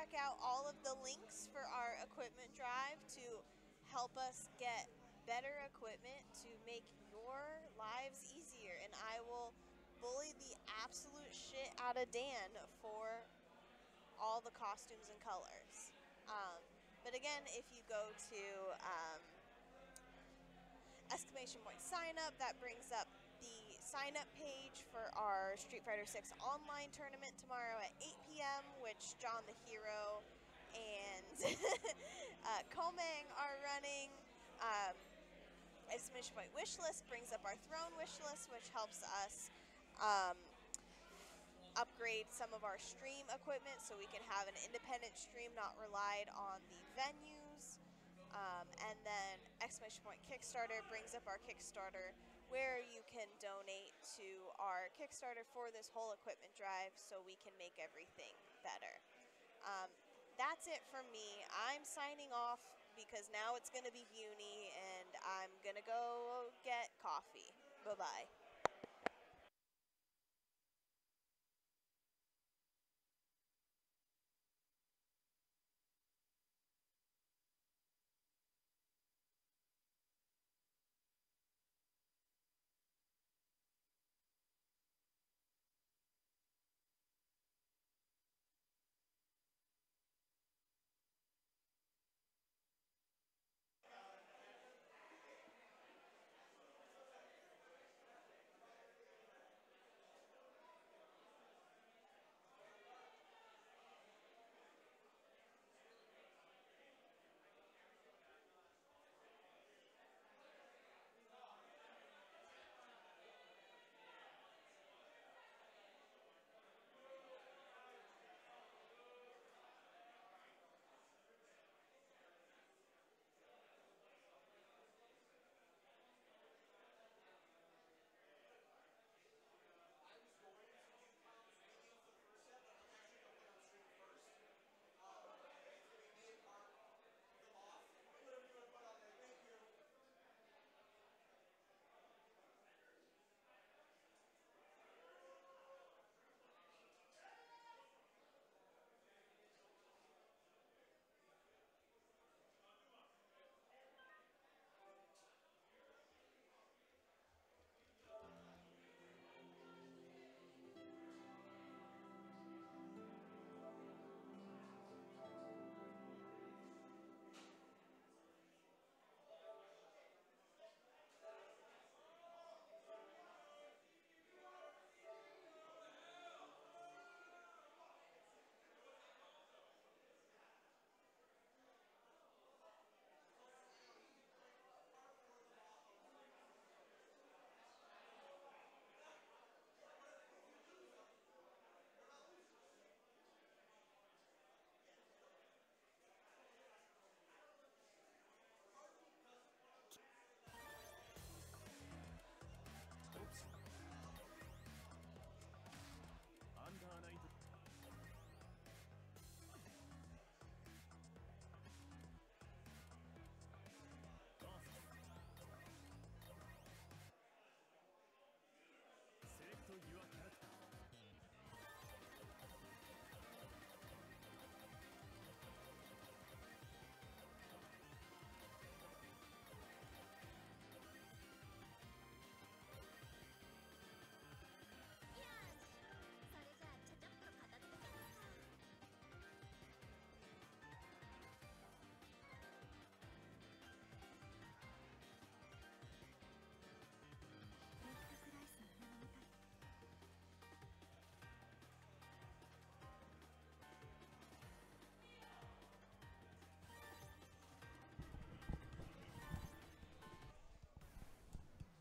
check out all of the links for our equipment drive to help us get better equipment to make your lives easier. And I will bully the absolute shit out of Dan for all the costumes and colors. But again, if you go to !sign up, that brings up the sign up page for our Street Fighter 6 online tournament tomorrow at 8 p.m., which John the Hero and Komang are running. !Wishlist brings up our throne wish list, which helps us upgrade some of our stream equipment so we can have an independent stream, not relied on the venues. And then !Kickstarter brings up our Kickstarter, where you can donate to our Kickstarter for this whole equipment drive so we can make everything better. That's it from me. I'm signing off because now it's going to be Uni, and I'm going to go get coffee. Bye-bye.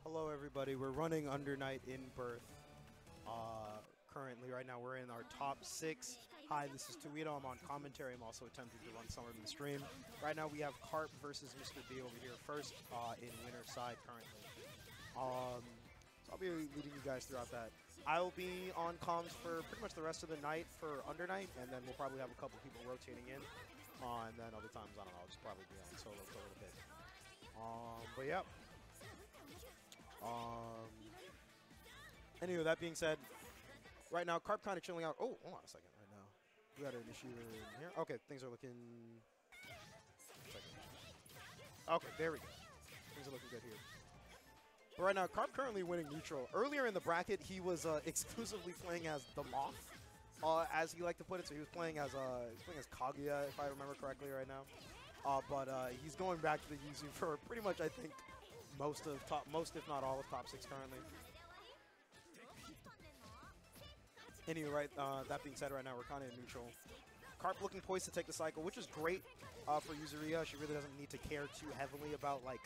Hello, everybody. We're running Under Night in Birth. Currently, right now, we're in our top 6. Hi, this is Tuito. I'm on commentary. I'm also attempting to run some of the stream. Right now, we have Carp versus Mr. B over here first in winner side currently. So I'll be leading you guys throughout that. I'll be on comms for pretty much the rest of the night for Under Night, and then we'll probably have a couple people rotating in. And then other times, I don't know, I'll just probably be on solo for a little bit. But yeah. Anyway, that being said, right now, Carp kind of chilling out. Oh, hold on a second right now. We got an initiator in here. Okay, things are looking... Okay, there we go. Things are looking good here. But right now, Carp currently winning neutral. Earlier in the bracket, he was exclusively playing as the Moth, as he liked to put it. So he was playing as Kaguya, if I remember correctly right now. But he's going back to the Yuzu for pretty much, I think, most if not all of top 6 currently. Anyway, right, that being said, right now we're kind of in neutral. Carp looking poised to take the cycle, which is great for Yuzuriya. She really doesn't need to care too heavily about, like,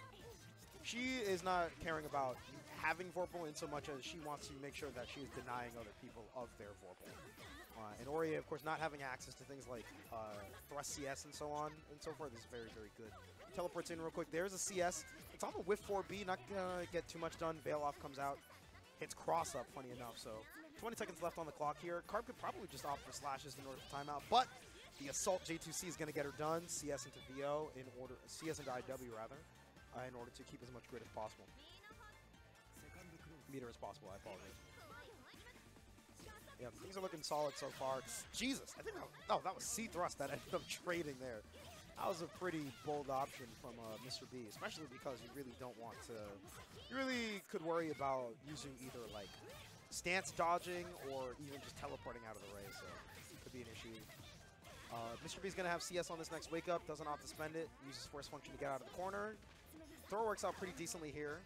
she is not caring about having Vorpal in so much as she wants to make sure that she is denying other people of their Vorpal. And Ori, of course, not having access to things like Thrust CS and so on and so forth is very, very good. Teleports in real quick. There's a CS. It's on the whiff 4B, not going to get too much done. Veil off comes out. Hits cross up, funny enough. So 20 seconds left on the clock here. Carp could probably just opt for slashes in order to timeout, but the Assault J2C is going to get her done. CS into VO in order, CS into IW rather, in order to keep as much grid as possible. Meter as possible, I apologize. Yeah, things are looking solid so far. Jesus, I think that was C Thrust that ended up trading there. That was a pretty bold option from Mr. B, especially because you really don't want to... You really could worry about using either, like, stance dodging or even just teleporting out of the way, so it could be an issue. Mr. B's going to have CS on this next wake up, doesn't opt to spend it, uses force function to get out of the corner. Throw works out pretty decently here.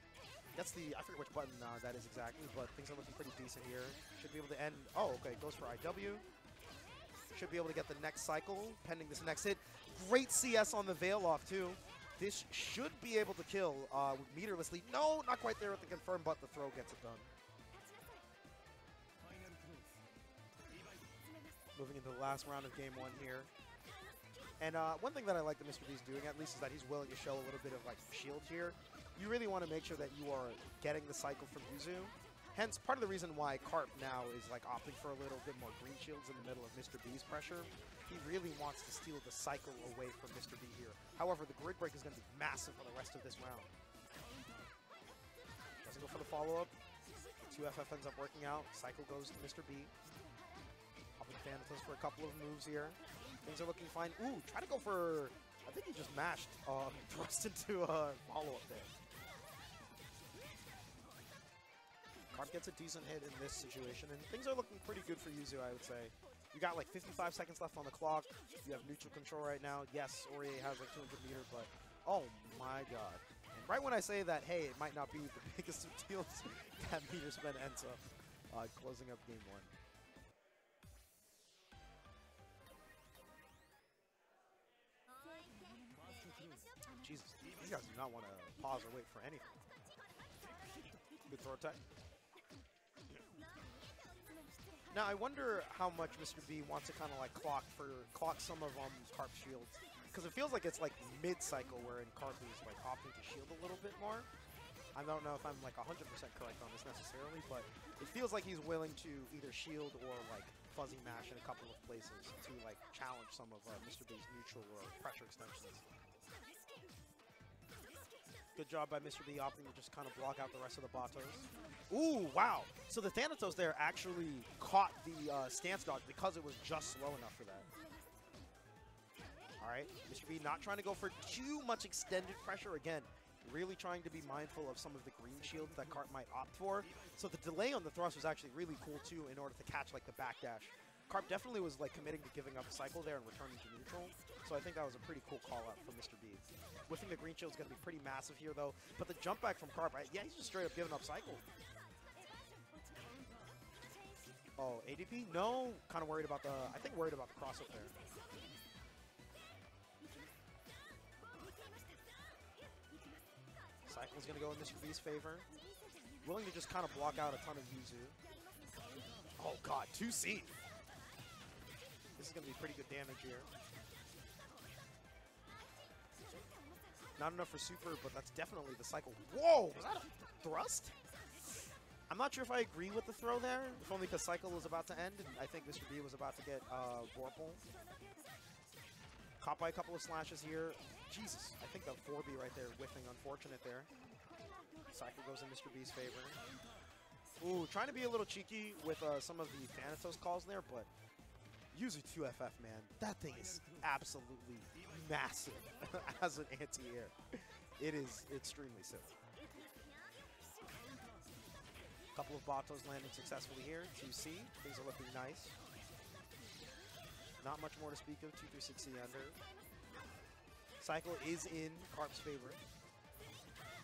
That's the, I forget which button that is exactly, but things are looking pretty decent here. Should be able to end, oh, okay, goes for IW. Should be able to get the next cycle, pending this next hit. Great CS on the Veil off, too. This should be able to kill meterlessly. No, not quite there with the confirm, but the throw gets it done. Moving into the last round of game 1 here. And one thing that I like that Mr. B's doing, at least, is that he's willing to show a little bit of, like, shield here. You really want to make sure that you are getting the cycle from Yuzu. Hence, part of the reason why Carp now is, like, opting for a little bit more green shields in the middle of Mr. B's pressure. He really wants to steal the cycle away from Mr. B here. However, the grid break is going to be massive for the rest of this round. Doesn't go for the follow-up. 2FF ends up working out. Cycle goes to Mr. B. Popping Thanatos for a couple of moves here. Things are looking fine. Ooh, try to go for... I think he just mashed thrust into a follow-up there. Carp gets a decent hit in this situation, and things are looking pretty good for Yuzu, I would say. You got like 55 seconds left on the clock. You have neutral control right now. Yes, Ori has like 200 meter, but oh my god. And right when I say that, hey, it might not be the biggest of deals, that meter spin ends up closing up game 1. Jesus, these guys do not want to pause or wait for anything. Good throw attack. Now, I wonder how much Mr. B wants to kind of like clock some of Carp's shields. Because it feels like it's like mid-cycle wherein Carp is like opting to shield a little bit more. I don't know if I'm like 100% correct on this necessarily, but it feels like he's willing to either shield or like fuzzy mash in a couple of places to like challenge some of Mr. B's neutral or pressure extensions. Good job by Mr. B opting to just kind of block out the rest of the Batos. Ooh, wow. So the Thanatos there actually caught the stance dodge because it was just slow enough for that. All right, Mr. B not trying to go for too much extended pressure. Again, really trying to be mindful of some of the green shields that Carp might opt for. So the delay on the thrust was actually really cool too in order to catch like the backdash. Carp definitely was like committing to giving up a cycle there and returning to neutral. So I think that was a pretty cool call out from Mr. B. Whiffing the green shield is going to be pretty massive here though. But the jump back from Carp, yeah, he's just straight up giving up cycle. Oh, ADP? No, kind of worried about the, I think worried about the cross up there. Cycle's going to go in Mr. B's favor. Willing to just kind of block out a ton of Yuzu. Oh god, 2C. This is going to be pretty good damage here. Not enough for super, but that's definitely the cycle. Whoa, was that a thrust? I'm not sure if I agree with the throw there, if only because cycle was about to end, and I think Mr. B was about to get Vorpal. Caught by a couple of slashes here. Jesus, I think the 4B right there, whiffing, unfortunate there. Cycle goes in Mr. B's favor. Ooh, trying to be a little cheeky with some of the Thanatos calls there, but Uni2 man, that thing is absolutely massive as an anti-air. It is extremely silly. Couple of Batos landing successfully here. 2C, things are looking nice. Not much more to speak of. 2-3-6C under. Cycle is in Carp's favor.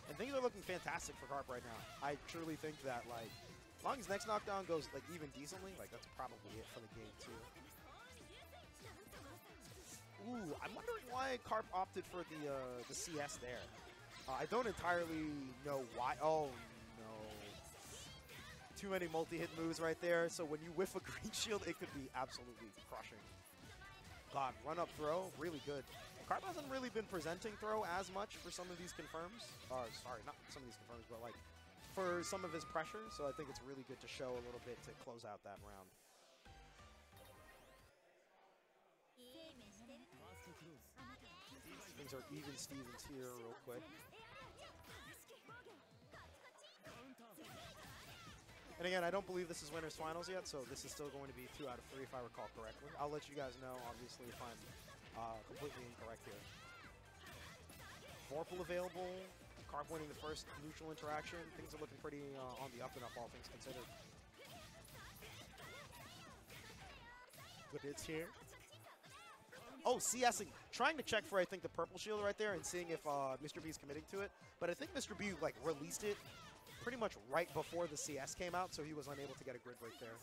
And things are looking fantastic for Carp right now. I truly think that, like, as long as next knockdown goes, like, even decently, like, that's probably it for the game, too. Ooh, I'm wondering why Carp opted for the CS there. I don't entirely know why. Oh, no. Too many multi-hit moves right there. So when you whiff a green shield, it could be absolutely crushing. God, run-up throw, really good. Carp hasn't really been presenting throw as much for some of these confirms. Sorry, not some of these confirms, but like for some of his pressure. So I think it's really good to show a little bit to close out that round. Things are even Stevens here real quick. And again, I don't believe this is winners finals yet, so this is still going to be 2 out of 3 if I recall correctly. I'll let you guys know, obviously, if I'm completely incorrect here. Vorpal available. Carp winning the first neutral interaction. Things are looking pretty on the up and up, all things considered. Good hits here. Oh, CSing. Trying to check for, I think, the purple shield right there and seeing if Mr. B is committing to it. But I think Mr. B, like, released it pretty much right before the CS came out, so he was unable to get a grid break there.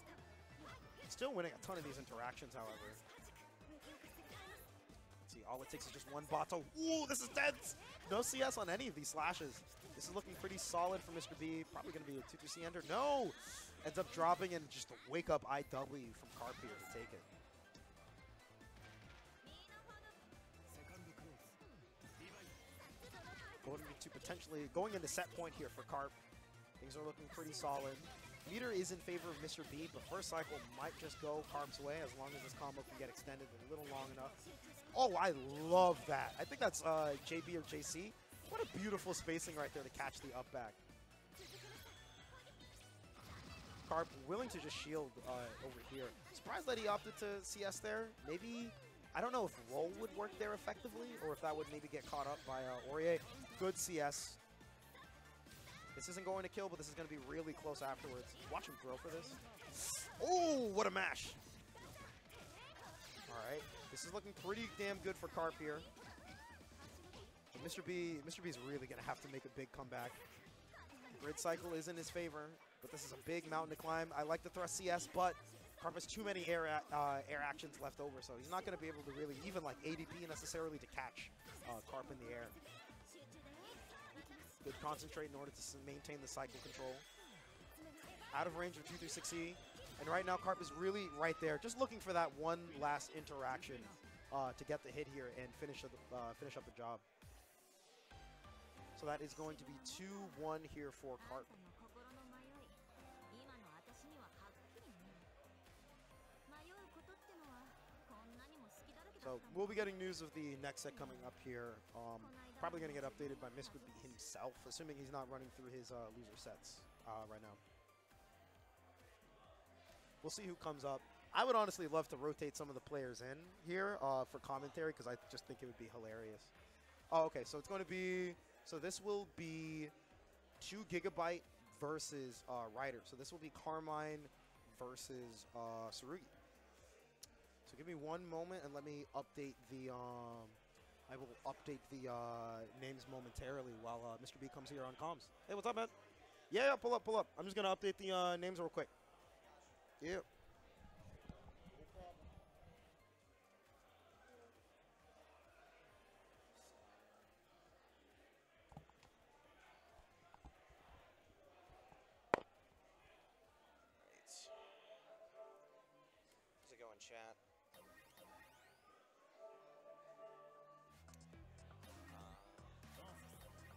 Still winning a ton of these interactions, however. Let's see, all it takes is just one Bato. Ooh, this is dense! No CS on any of these slashes. This is looking pretty solid for Mr. B. Probably going to be a 2-2C ender. No! Ends up dropping and just a wake-up IW from Carp here to take it. Going into set point here for Carp. Things are looking pretty solid. Meter is in favor of Mr. B, but first cycle might just go Carp's way as long as this combo can get extended a little long enough. Oh, I love that. I think that's JB or JC. What a beautiful spacing right there to catch the up back. Carp willing to just shield over here. Surprised that he opted to CS there. Maybe, I don't know if roll would work there effectively or if that would maybe get caught up by Aurier. Good CS. This isn't going to kill, but this is going to be really close afterwards. Watch him throw for this. Oh, what a mash. All right. This is looking pretty damn good for Carp here. And Mr. B is really going to have to make a big comeback. Grid cycle is in his favor, but this is a big mountain to climb. I like the thrust CS, but Carp has too many air actions left over, so he's not going to be able to really even like ADP necessarily to catch Carp in the air. Good concentrate in order to maintain the cycle control. Out of range of 2-3-6E. And right now, Carp is really right there, just looking for that one last interaction to get the hit here and finish up the job. So that is going to be 2-1 here for Carp. So we'll be getting news of the next set coming up here. Probably going to get updated by Mr. B himself, assuming he's not running through his loser sets right now. We'll see who comes up. I would honestly love to rotate some of the players in here for commentary because I just think it would be hilarious. Oh, okay, so it's going to be, so this will be 2 GB versus Ryder. So this will be Carmine versus Tsurugi. So give me one moment and let me update the, I will update the names momentarily while Mr. B comes here on comms. Hey, what's up, man? Yeah, pull up, pull up. I'm just going to update the names real quick. Yep. How's it going, chat?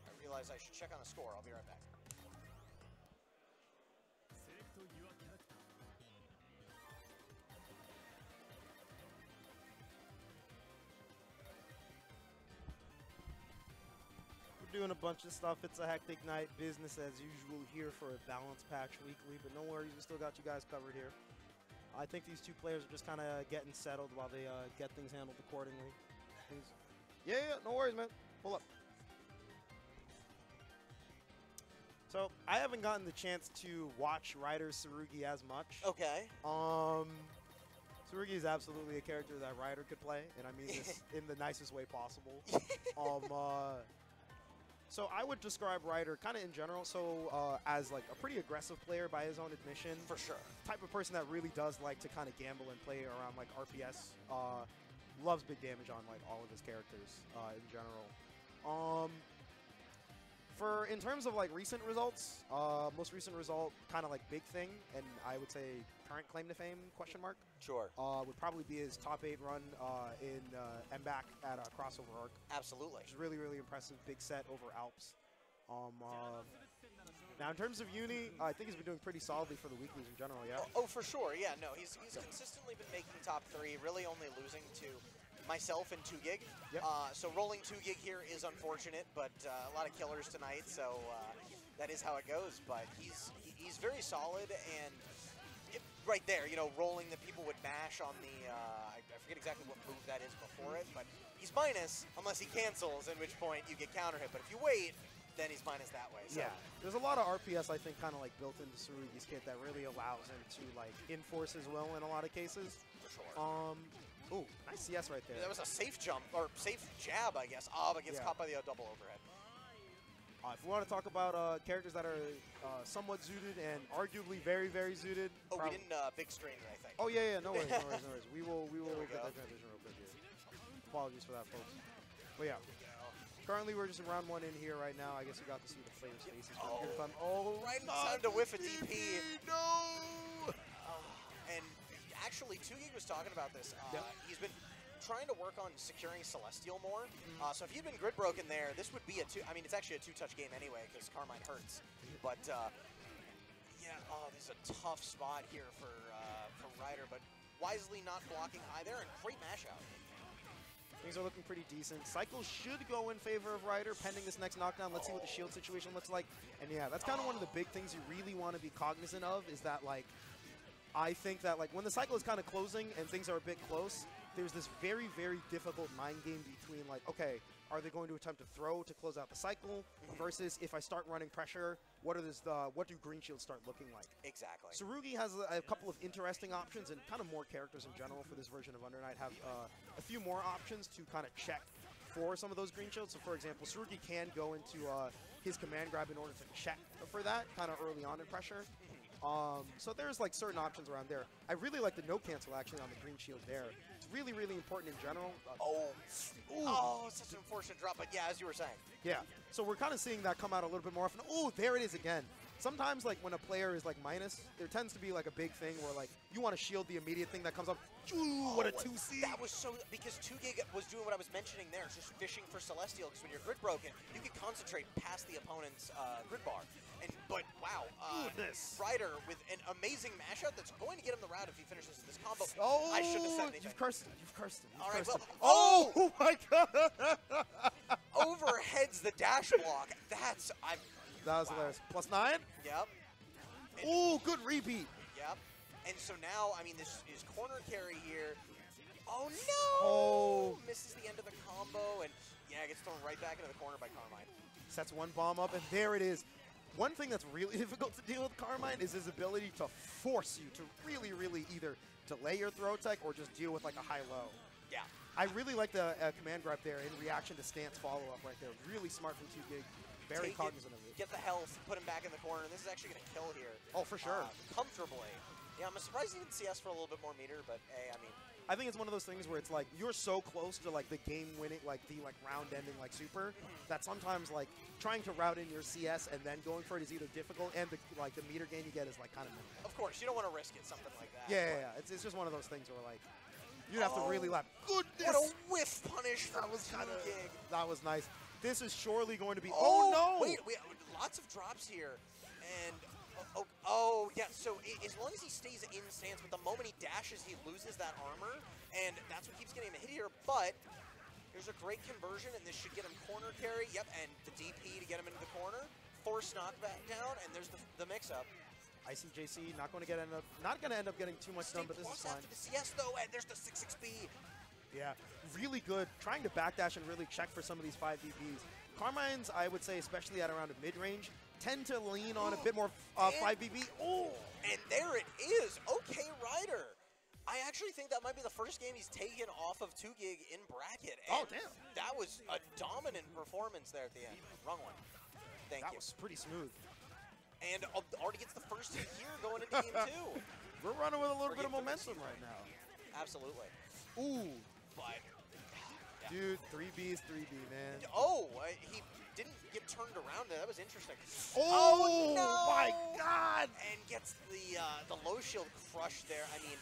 I realize I should check on the score. I'll be right back. We're doing a bunch of stuff. It's a hectic night. Business as usual here for a balance patch weekly, but no worries. We still got you guys covered here. I think these two players are just kind of getting settled while they get things handled accordingly. Yeah, no worries, man. Pull up. So I haven't gotten the chance to watch Ryder Tsurugi as much. Okay. Tsurugi is absolutely a character that Ryder could play, and I mean this in the nicest way possible. So I would describe Ryder kind of in general, as like a pretty aggressive player by his own admission. For sure. Type of person that really does like to kind of gamble and play around like RPS. Loves big damage on like all of his characters in general. In terms of like recent results, most recent result, kind of like big thing, and I would say current claim to fame, question mark. Sure. Would probably be his top 8 run in MBAC at Crossover Arc. Absolutely. Which is really, really impressive. Big set over Alps. Now, in terms of Uni, I think he's been doing pretty solidly for the weeklies in general, yeah? Oh, for sure, yeah. No, he's consistently been making top 3, really only losing to myself and 2GIG. Yep. So rolling 2GIG here is unfortunate, but a lot of killers tonight, so that is how it goes. But he's very solid, and right there, you know, rolling that people would mash on the, I forget exactly what move that is before it, but he's minus unless he cancels, in which point you get counter hit. But if you wait, then he's minus that way. So. Yeah, there's a lot of RPS, I think, kind of like built into Tsurugi's kit that really allows him to like enforce his will in a lot of cases. For sure. Ooh, nice CS right there. That was a safe jump, or safe jab, I guess. But gets caught by the double overhead. If we want to talk about characters that are somewhat zooted and arguably very, very zooted. Oh, we didn't big strain it, I think. Oh, yeah, no worries, no worries, no worries. We will get go. that transition real quick here. Apologies for that, folks. But yeah. Currently, we're just in round 1 in here right now. I guess you got to see the players' faces. Oh, right in time to whiff a DP. No! And actually, 2GIG was talking about this. He's been trying to work on securing Celestial more. So if he'd been grid broken there, this would be I mean, it's actually a 2-touch game anyway because Carmine hurts. But yeah, this is a tough spot here for Ryder, but wisely not blocking either, and great mash out. Things are looking pretty decent. Cycle should go in favor of Ryder pending this next knockdown. Let's see what the shield situation looks like. And yeah, that's kind of one of the big things you really want to be cognizant of is that like, I think that like when the cycle is kind of closing and things are a bit close, there's this very, very difficult mind game between like, okay, are they going to attempt to throw to close out the cycle versus if I start running pressure, what do green shields start looking like? Exactly. Tsurugi has a couple of interesting options, and kind of more characters in general for this version of UnderNight have a few more options to kind of check for some of those green shields. So for example, Tsurugi can go into his command grab in order to check for that kind of early on in pressure. So there's like certain options around there. I really like the no cancel actually on the green shield there. It's really, really important in general. Such an unfortunate drop, but yeah, as you were saying. Yeah, so we're kind of seeing that come out a little bit more often. Oh, there it is again. Sometimes like when a player is like minus, there tends to be like a big thing where like you want to shield the immediate thing that comes up. Ooh, what a 2C. That was so, because 2GIG was doing what I was mentioning there, just fishing for Celestial, because when you're grid broken, you can concentrate past the opponent's grid bar. But wow, Ryder with an amazing mashup that's going to get him the route if he finishes this combo. Oh, I shouldn't have said anything. You've cursed him. You've cursed him. All right, well, oh my God! Overheads the dash block. That was hilarious. +9. Yep. Oh, good repeat. Yep. And so now, I mean, this is corner carry here. Oh no! Oh, misses the end of the combo, and yeah, gets thrown right back into the corner by Carmine. Sets one bomb up, and there it is. One thing that's really difficult to deal with Carmine is his ability to force you to really, really either delay your throw tech or just deal with like a high-low. Yeah. I really like the command grab there in reaction to stance follow-up right there. Really smart from 2GIG. Very cognizant of it. Get the health, put him back in the corner, and this is actually going to kill here. Oh, for sure. Comfortably. Yeah, I'm surprised he didn't CS for a little bit more meter, but hey, I mean. I think it's one of those things where it's like you're so close to like the game winning, like the like round ending like super that sometimes like trying to route in your CS and then going for it is either difficult and the meter gain you get is like kind of minimal. Of course, you don't want to risk it, something like that. Yeah. It's just one of those things where like you'd have to really lap. Goodness! What a whiff punish from 2GIG. That was nice. This is surely going to be. Oh no! Wait, lots of drops here, and. Yeah, so as long as he stays in stance, but the moment he dashes, he loses that armor, and that's what keeps getting him a hit here, but here's a great conversion, and this should get him corner carry, yep, and the DP to get him into the corner, force knockback down, and there's the mix-up. ICJC not going to end up getting too much done, but this is fine. After the CS though, and there's the 6-6B. Yeah, really good. Trying to backdash and really check for some of these 5VBs. Carmines, I would say, especially at around a mid-range, tend to lean on a bit more 5VB. Oh! And there it is. Okay, Ryder. I actually think that might be the first game he's taken off of 2GIG in bracket. And damn. That was a dominant performance there at the end. Wrong one. Thank you. That was pretty smooth. And already gets the first hit here going into game 2. We're running with a little bit of momentum right now. Absolutely. Ooh. But, yeah. Dude, 3B's 3B, man. Oh, he didn't get turned around there. That was interesting. Oh, no! My God! And gets the low shield crushed there. I mean,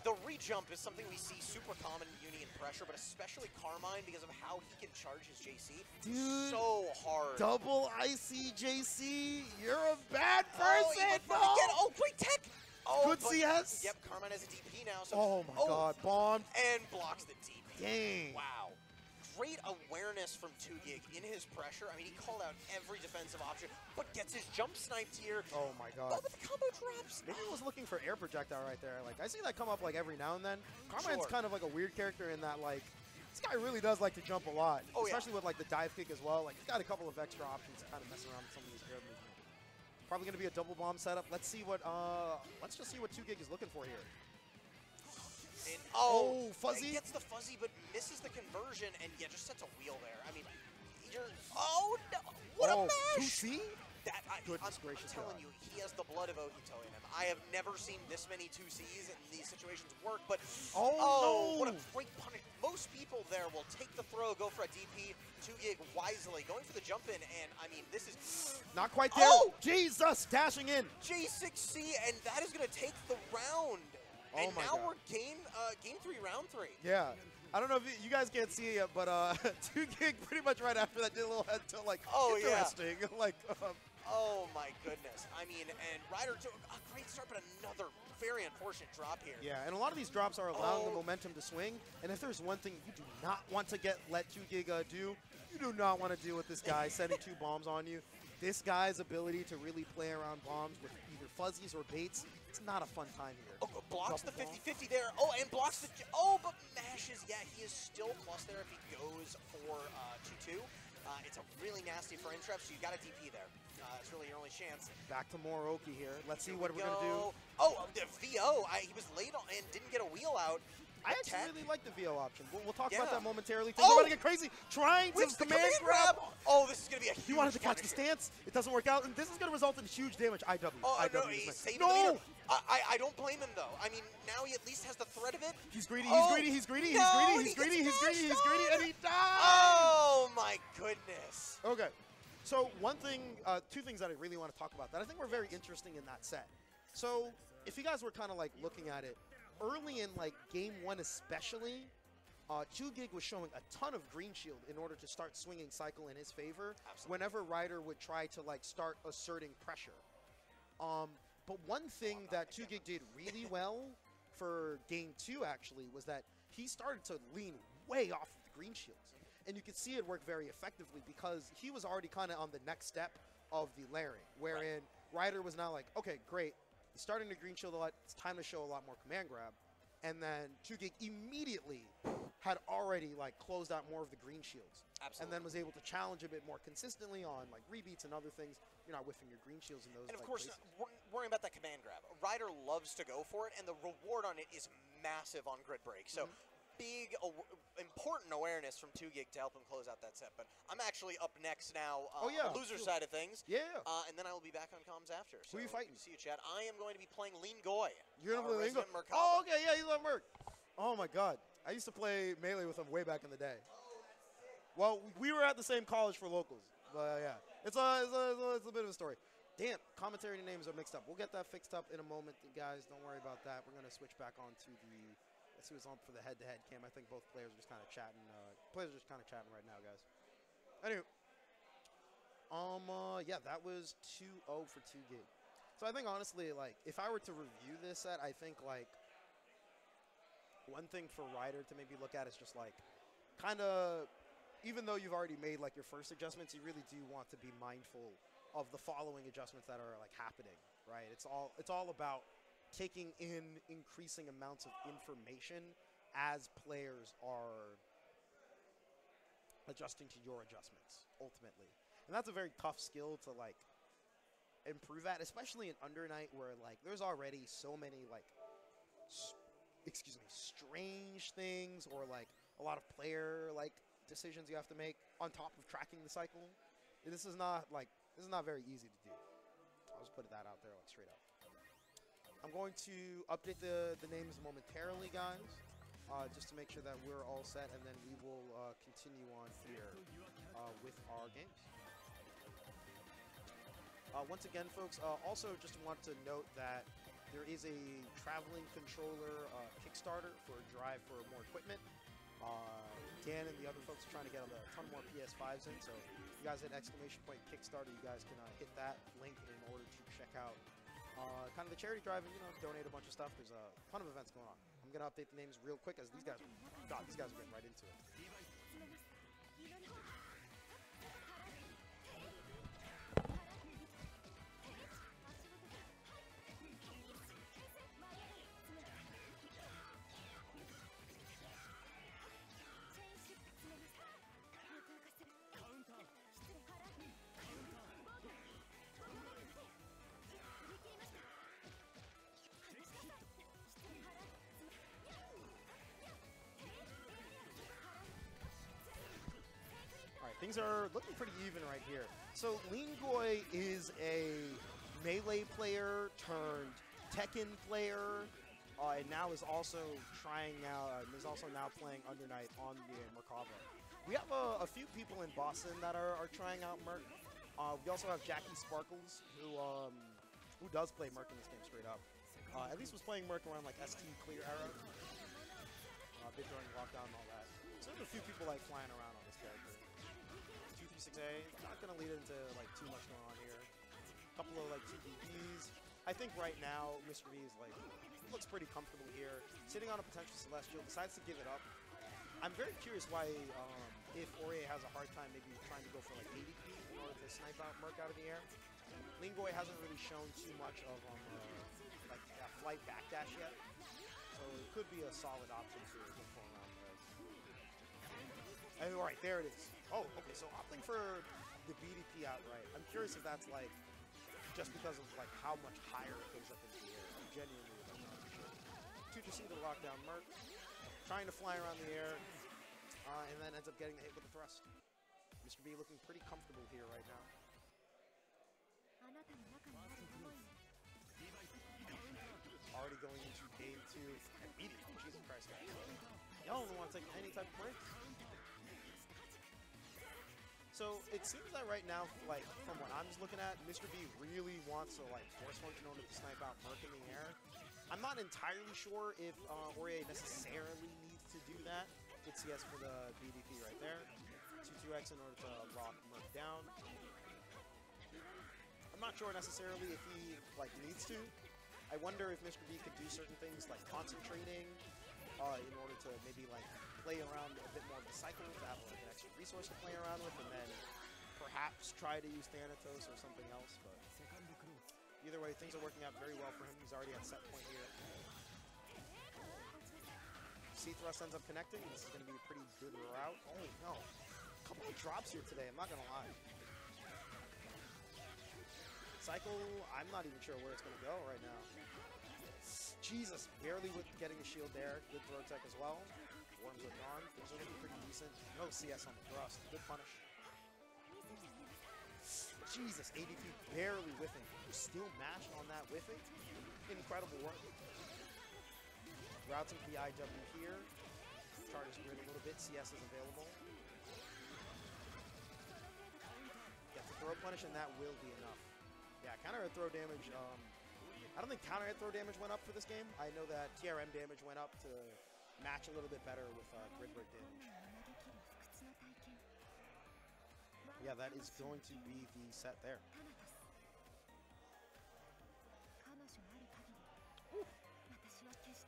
the re-jump is something we see super common in Uni and Pressure, but especially Carmine because of how he can charge his JC. Dude, so hard. Double ICJC. You're a bad Oh, person. oh, great tech. Oh, good CS. Yep, Carmine has a DP now. So, oh my God, bombed. And blocks the DP. Dang. Wow. Great awareness from 2GIG in his pressure. I mean, he called out every defensive option, but gets his jump sniped here. Oh my God. Oh, but the combo drops. Maybe he was looking for air projectile right there. Like, I see that come up like every now and then. Carmine's kind of like a weird character in that, like, this guy really does like to jump a lot, especially with like the dive kick as well. Like, he's got a couple of extra options to kind of mess around with some of these air movements. Probably going to be a double bomb setup. Let's see what, let's just see what 2GIG is looking for here. And, fuzzy. He gets the fuzzy, but misses the conversion, and yeah, just sets a wheel there. I mean, no! What a mash! 2C? I'm telling you, he has the blood of Ohito in him. I have never seen this many 2Cs in these situations work, but no! What a great punish. Most people there will take the throw, go for a DP, 2GIG wisely, going for the jump in, and I mean, this is... Not quite there. Oh! Jesus, dashing in. J6C, and that is going to take the round. And now we're game 3, round 3. Yeah. I don't know if you guys can't see it, but 2GIG pretty much right after that did a little head tilt, like, interesting. Yeah. Like, oh my goodness. I mean, and Ryder took a great start, but another very unfortunate drop here. Yeah, and a lot of these drops are allowing the momentum to swing. And if there's one thing you do not want to let 2GIG do, you do not want to deal with this guy sending 2 bombs on you. This guy's ability to really play around bombs with either fuzzies or baits, it's not a fun time here. Oh, blocks the 50-50 there. Oh, and blocks the... but mashes. Yeah, he is still plus there if he goes for 2-2. It's a really nasty frame trap, so you got a DP there. It's really your only chance. Back to Moroki here. Let's see what we're going to do. Oh, the VO. He was late on and didn't get a wheel out. I actually really like the VO option. We'll talk about that momentarily. Oh! Things are about to get crazy. Trying to command grab. Oh, this is going to be a huge He wanted to catch the stance. It doesn't work out. And this is going to result in huge damage. IW. Oh, IW no, he's saving the meter. I don't blame him, though. I mean, now he at least has the threat of it. He's greedy. He's greedy. He's greedy. He's greedy. He's greedy. He's greedy. He's greedy. And he dies. Oh, my goodness. Okay. So one thing, 2 things that I really want to talk about that I think were very interesting in that set. So if you guys were kind of like looking at it, early in like game 1 especially, 2GIG was showing a ton of green shield in order to start swinging cycle in his favor. Absolutely. Whenever Ryder would try to like start asserting pressure. But one thing that 2GIG did really well for game 2 actually was that he started to lean way off of the green shields. And you could see it work very effectively because he was already kind of on the next step of the layering, wherein Ryder was now like, okay, great. He's starting to green shield a lot. It's time to show a lot more command grab. And then 2GIG immediately had already like closed out more of the green shields. Absolutely. And then was able to challenge a bit more consistently on like rebeats and other things. You're not whiffing your green shields in those. And of course, worrying about that command grab. Ryder loves to go for it, and the reward on it is massive on grid break. So big, important awareness from 2GIG to help him close out that set. But I'm actually up next now on the loser side of things. Yeah. And then I will be back on comms after. So who are you fighting? See you, Chad. I am going to be playing Lean Goy. You're going to play Lean Goy? Oh, okay. Yeah, you love Merc. Oh, my God. I used to play Melee with him way back in the day. Well, we were at the same college for locals. But, yeah. It's a bit of a story. Damn, commentary names are mixed up. We'll get that fixed up in a moment, guys. Don't worry about that. We're going to switch back on to the... Let's see what's on for the head-to-head cam. I think both players are just kind of chatting. Right now, guys. Anyway, yeah, that was 2-0 for 2GIG. So I think honestly, like, if I were to review this set, I think like one thing for Ryder to maybe look at is just like kind of, even though you've already made like your first adjustments, you really do want to be mindful of the following adjustments that are like happening, right? It's all about taking in increasing amounts of information as players are adjusting to your adjustments ultimately. And that's a very tough skill to like improve at, especially in Undernight where like there's already so many like strange things or like a lot of player like decisions you have to make on top of tracking the cycle. This is not very easy to do. I'll just put that out there like straight up. I'm going to update the names momentarily, guys, just to make sure that we're all set, and then we will continue on here with our games. Once again, folks, also just want to note that there is a traveling controller Kickstarter for a drive for more equipment. Dan and the other folks are trying to get a ton more PS5s in, so if you guys hit !Kickstarter, you guys can hit that link in order to check out kind of the charity drive and, you know, donate a bunch of stuff. There's a ton of events going on. I'm going to update the names real quick as these guys are getting right into it. Things are looking pretty even right here. So Lingoi is a melee player turned Tekken player, and now is also now playing Undernight on the Merkaba. We have a few people in Boston that are trying out Merc. We also have Jackie Sparkles, who does play Merc in this game straight up. At least was playing Merc around like ST Clear era, a bit during lockdown and all that. So there's a few people like flying around on this character. 236A, not going to lead into like too much going on here. A couple of like TPPs. I think right now Mr. V is like looks pretty comfortable here, sitting on a potential Celestial, decides to give it up. I'm very curious why if Aurier has a hard time maybe trying to go for like ADP in order to snipe out Merc out of the air. Lingoi hasn't really shown too much of like a flight backdash yet, so it could be a solid option to go for around there. And all right, there it is. Oh, okay, so opting for the BDP outright. I'm curious if that's like just because of like how much higher it goes up into the air. I'm genuinely not sure. 2-2C to lock down Merc, trying to fly around the air, and then ends up getting the hit with the thrust. Mr. B looking pretty comfortable here right now. Already going into game 2 immediately. Jesus Christ, guys. Y'all don't want to take any type of breaks. So it seems that right now, like from what I'm just looking at, Mr. B really wants to like force function on to snipe out Merc in the air. I'm not entirely sure if Aurier necessarily needs to do that. Good CS for the BDP right there. 2-2X in order to lock Merc down. I'm not sure necessarily if he like needs to. I wonder if Mr. B could do certain things like concentrating in order to maybe like play around a bit more of the cycle to have like an extra resource to play around with, and then perhaps try to use Thanatos or something else. But either way, things are working out very well for him. He's already at set point here. C-Thrust ends up connecting. This is going to be a pretty good route. Oh no, a couple of drops here today, I'm not going to lie. Cycle, I'm not even sure where it's going to go right now. Jesus, barely with getting a shield there. Good throw tech as well. Worms are gone. Things are looking pretty decent. No CS on the thrust. Good punish. Jesus, ADP barely whiffing. Still mashed on that whiffing. Incredible work. Routing the IW here. Chart is grid a little bit. CS is available. Get the throw punish, and that will be enough. Yeah, counter hit throw damage. I don't think counter hit throw damage went up for this game. I know that TRM damage went up to match a little bit better with grid break damage. Yeah, that is going to be the set there.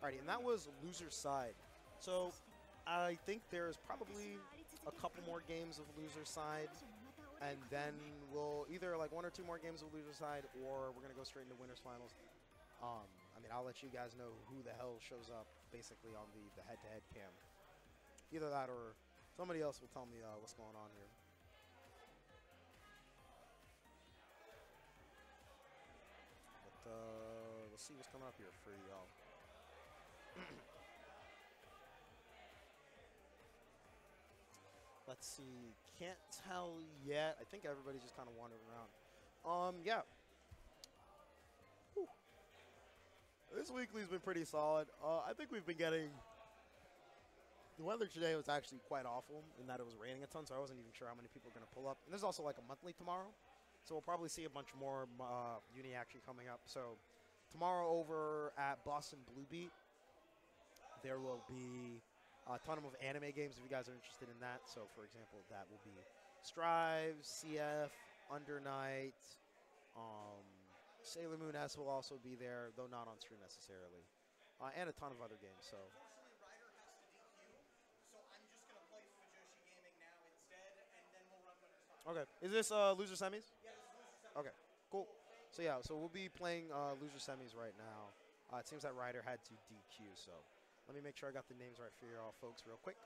Alrighty, and that was loser's side. So I think there's probably a couple more games of loser's side And then we'll either like 1 or 2 more games will loser side, or we're gonna go straight into winners finals. I mean, I'll let you guys know who the hell shows up basically on the head-to-head cam. Either that or somebody else will tell me what's going on here. But let's see what's coming up here for y'all. Let's see. Can't tell yet. I think everybody's just kind of wandering around. Yeah. Whew. This weekly's been pretty solid. I think we've been getting... The weather today was actually quite awful in that it was raining a ton, so I wasn't even sure how many people were going to pull up. And there's also like a monthly tomorrow, so we'll probably see a bunch more uni action coming up. So tomorrow over at Boston Blue Beat, there will be a ton of anime games if you guys are interested in that. So for example, that will be Strive, CF, UnderNight, Sailor Moon S will also be there, though not on stream necessarily, and a ton of other games. So. Okay. Is this loser semis? Yeah, this is loser semis. Okay, cool. So yeah, so we'll be playing loser semis right now. It seems that Ryder had to DQ, so let me make sure I got the names right for you all folks real quick.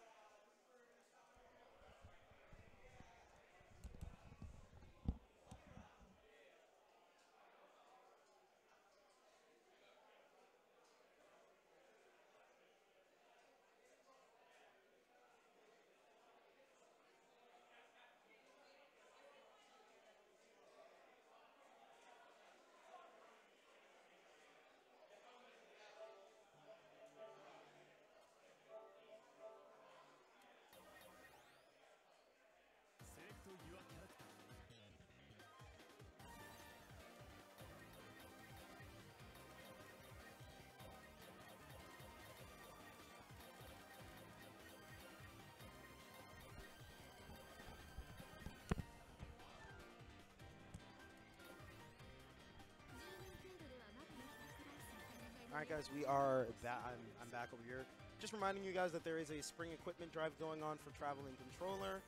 All right, guys, we are back. I'm back over here. Just reminding you guys that there is a spring equipment drive going on for Traveling Controller.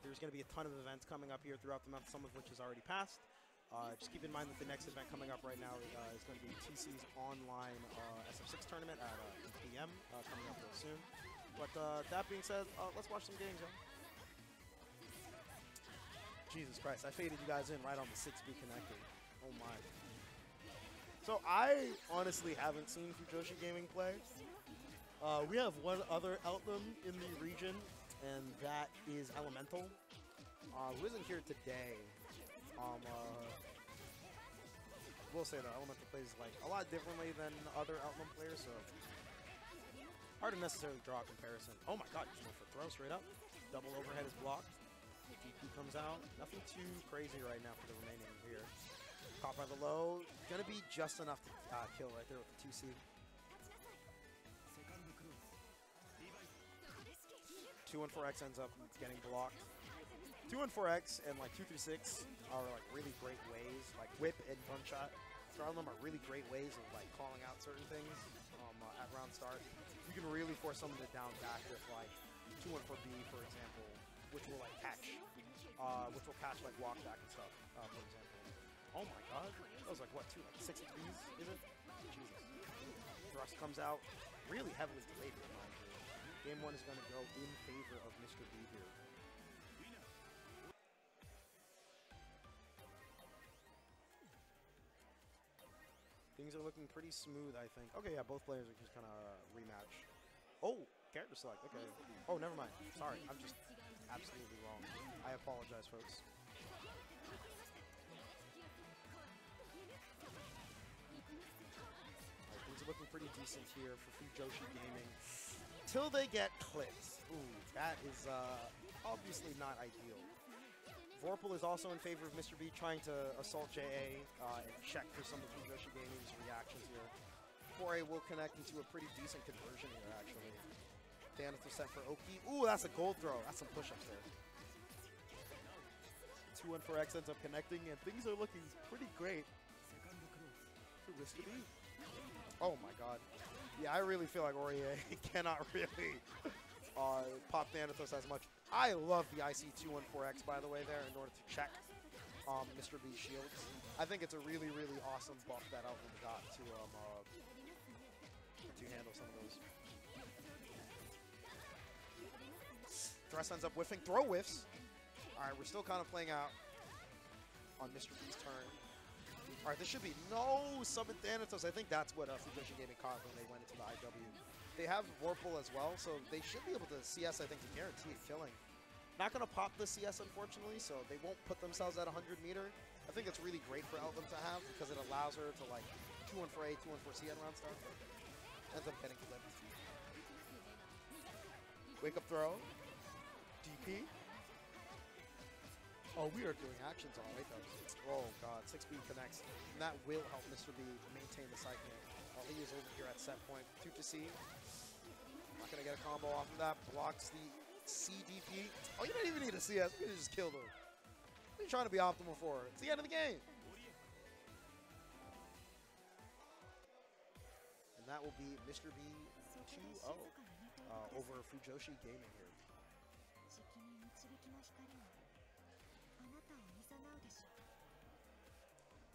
There's going to be a ton of events coming up here throughout the month, some of which has already passed. Just keep in mind that the next event coming up right now is going to be TC's online SF6 tournament at 8 p.m. Coming up real soon. But that being said, let's watch some games, y'all. Jesus Christ, I faded you guys in right on the 6B connecting. Oh my. So I honestly haven't seen Fujoshi Gaming play. We have one other Outlam in the region, and that is Elemental, who isn't here today. We'll say that Elemental plays like a lot differently than other Outlam players, so hard to necessarily draw a comparison. Oh my god, he's going for throw straight up. Double overhead is blocked. DP comes out. Nothing too crazy right now for the remaining here. Caught by the low. Gonna be just enough to kill right there with the 2C. 2-1-4X ends up getting blocked. 2-1-4X and like 2-6 are like really great ways, like whip and gunshot. Some of them are really great ways of like calling out certain things at round start. You can really force someone to down back with like 2-1-4B, for example, which will like catch like walk back and stuff, for example. Oh my god, that was like what, 6 Bs, is it? Jesus. Thrust comes out, really heavily delayed in my opinion. Game 1 is going to go in favor of Mr. B here. Things are looking pretty smooth, I think. Okay, yeah, both players are just kind of rematch. Oh, character select, okay. Oh, never mind. Sorry, I'm just absolutely wrong. I apologize, folks. Looking pretty decent here for Fujoshi Gaming till they get clips. Ooh, that is obviously not ideal. Vorpal is also in favor of Mr. B trying to assault JA and check for some of Fujoshi Gaming's reactions here. 4A will connect into a pretty decent conversion here, actually. Thanatos set for Oki. Ooh, that's a gold throw. That's some push-ups there. 2-1-4X ends up connecting, and things are looking pretty great for Mr. B. Oh my god. Yeah, I really feel like Aurier cannot really pop Thanatos as much. I love the IC214X, by the way, there in order to check Mr. B's shields. I think it's a really, really awesome buff that Elton got to handle some of those. Dress ends up whiffing. Throw whiffs. All right, we're still kind of playing out on Mr. B's turn. All right, this should be no summon Thanatos. I think that's what Fujoshi Gaming caught when they went into the IW. They have Vorpal as well, so they should be able to CS, I think, to guarantee a killing. Not going to pop the CS, unfortunately, so they won't put themselves at 100 meter. I think it's really great for Elton to have because it allows her to, like, 2-1 for A, 2-1 for C end round stuff. Ends up getting flipped. Wake up throw. DP. Oh, we are doing actions all right, though. Oh, God. 6B connects. And that will help Mr. B maintain the cycle. He is over here at set point. 2 to C. Not going to get a combo off of that. Blocks the CDP. Oh, you don't even need a CS. You can just kill them. What are you trying to be optimal for? It's the end of the game. And that will be Mr. B 2-0 over Fujoshi Gaming here.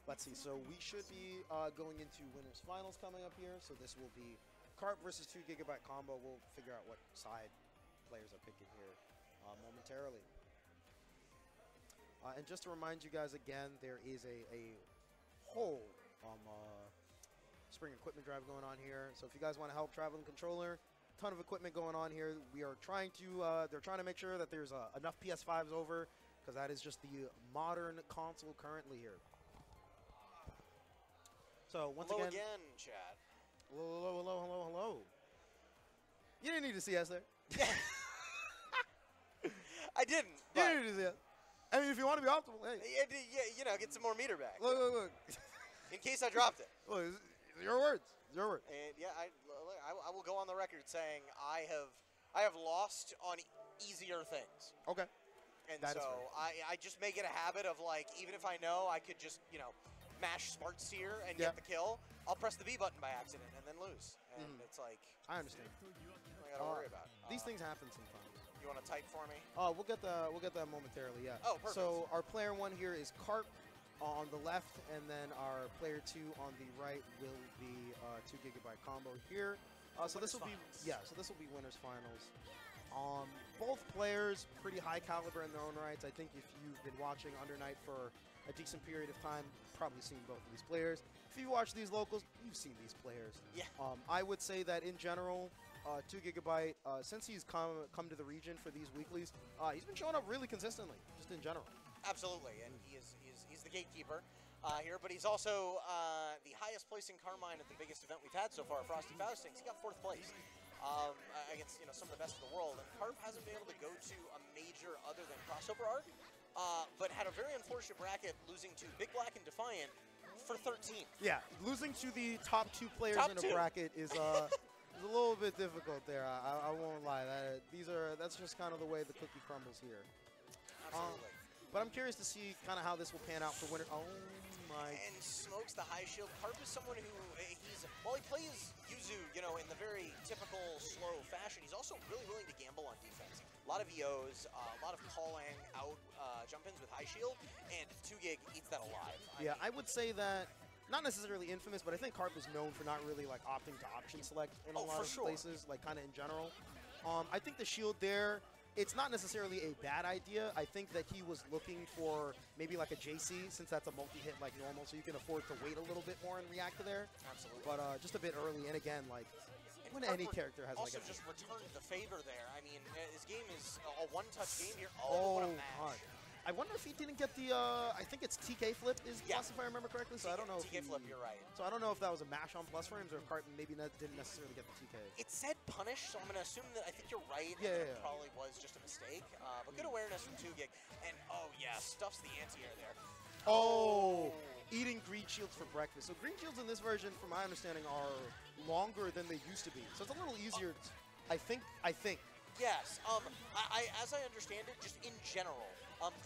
Let's see, so we should be going into winners finals coming up here. So this will be Carp versus 2 GB combo. We'll figure out what side players are picking here momentarily. And just to remind you guys again, there is a whole spring equipment drive going on here. So if you guys want to help traveling controller, ton of equipment going on here. We are trying to, they're trying to make sure that there's enough PS5s over, because that is just the modern console currently here. So once hello again, Chad. Hello. You didn't need to see us there. Yeah. I didn't. You didn't need to see us. I mean, if you want to be optimal, hey. Yeah, you know, get some more meter back. Look. In case I dropped it. Look, your words. Your words. And yeah, I will go on the record saying I have lost on easier things. Okay. And that so I just make it a habit of, like, even if I know I could just, you know, mash Smart Seer and get the kill, I'll press the B button by accident and then lose. And it's like, I understand. I gotta worry about. These things happen sometimes. You want to type for me? Oh, we'll get that momentarily. Yeah. Oh, perfect. So our player 1 here is Carp on the left, and then our player 2 on the right will be 2 GB combo here. So this will be So this will be winners finals. Both players pretty high caliber in their own rights. I think if you've been watching UnderNight for a decent period of time, you've probably seen both of these players. If you watch these locals, you've seen these players. Yeah. I would say that in general, 2 GB, since he's come to the region for these weeklies, he's been showing up really consistently, just in general. Absolutely, and he's the gatekeeper here, but he's also the highest placing Carmine at the biggest event we've had so far, Frosty Faustings. He got 4th place against some of the best in the world, and Carp hasn't been able to go to a major other than Crossover Arc, but had a very unfortunate bracket, losing to Big Black and Defiant for 13th. Yeah, losing to the top 2 players in a bracket is it's a little bit difficult there. I won't lie. That's just kind of the way the cookie crumbles here. Absolutely. But I'm curious to see kind of how this will pan out for winner. Oh my! And smokes the high shield. Carp is someone who while he plays Yuzu, in the very typical slow fashion, he's also really willing to gamble on defense. A lot of EOs, a lot of calling out jump-ins with high shield, and 2GIG eats that alive. I would say that. Not necessarily infamous, but I think Carp is known for not really like opting to option select in a lot of places, like kind of in general. I think the shield there, it's not necessarily a bad idea. I think that he was looking for maybe like a JC, since that's a multi-hit like normal, so you can afford to wait a little bit more and react to there. Absolutely. But just a bit early, and again, like when any character has also like just returned the favor there. I mean, his game is a one-touch game here. Oh, what a match. God. I wonder if he didn't get the, I think it's TK flip is plus, if I remember correctly. So I don't know TK flip, you're right. So I don't know if that was a mash on plus frames or if Carton maybe didn't necessarily get the TK. It said punish, so I'm going to assume that I think you're right. Yeah. It probably was just a mistake. But good awareness from 2GIG. And, oh, yeah, stuffs the anti-air there. Oh! Eating green shields for breakfast. So green shields in this version, from my understanding, are longer than they used to be. So it's a little easier, I think. Yes. As I understand it, just in general,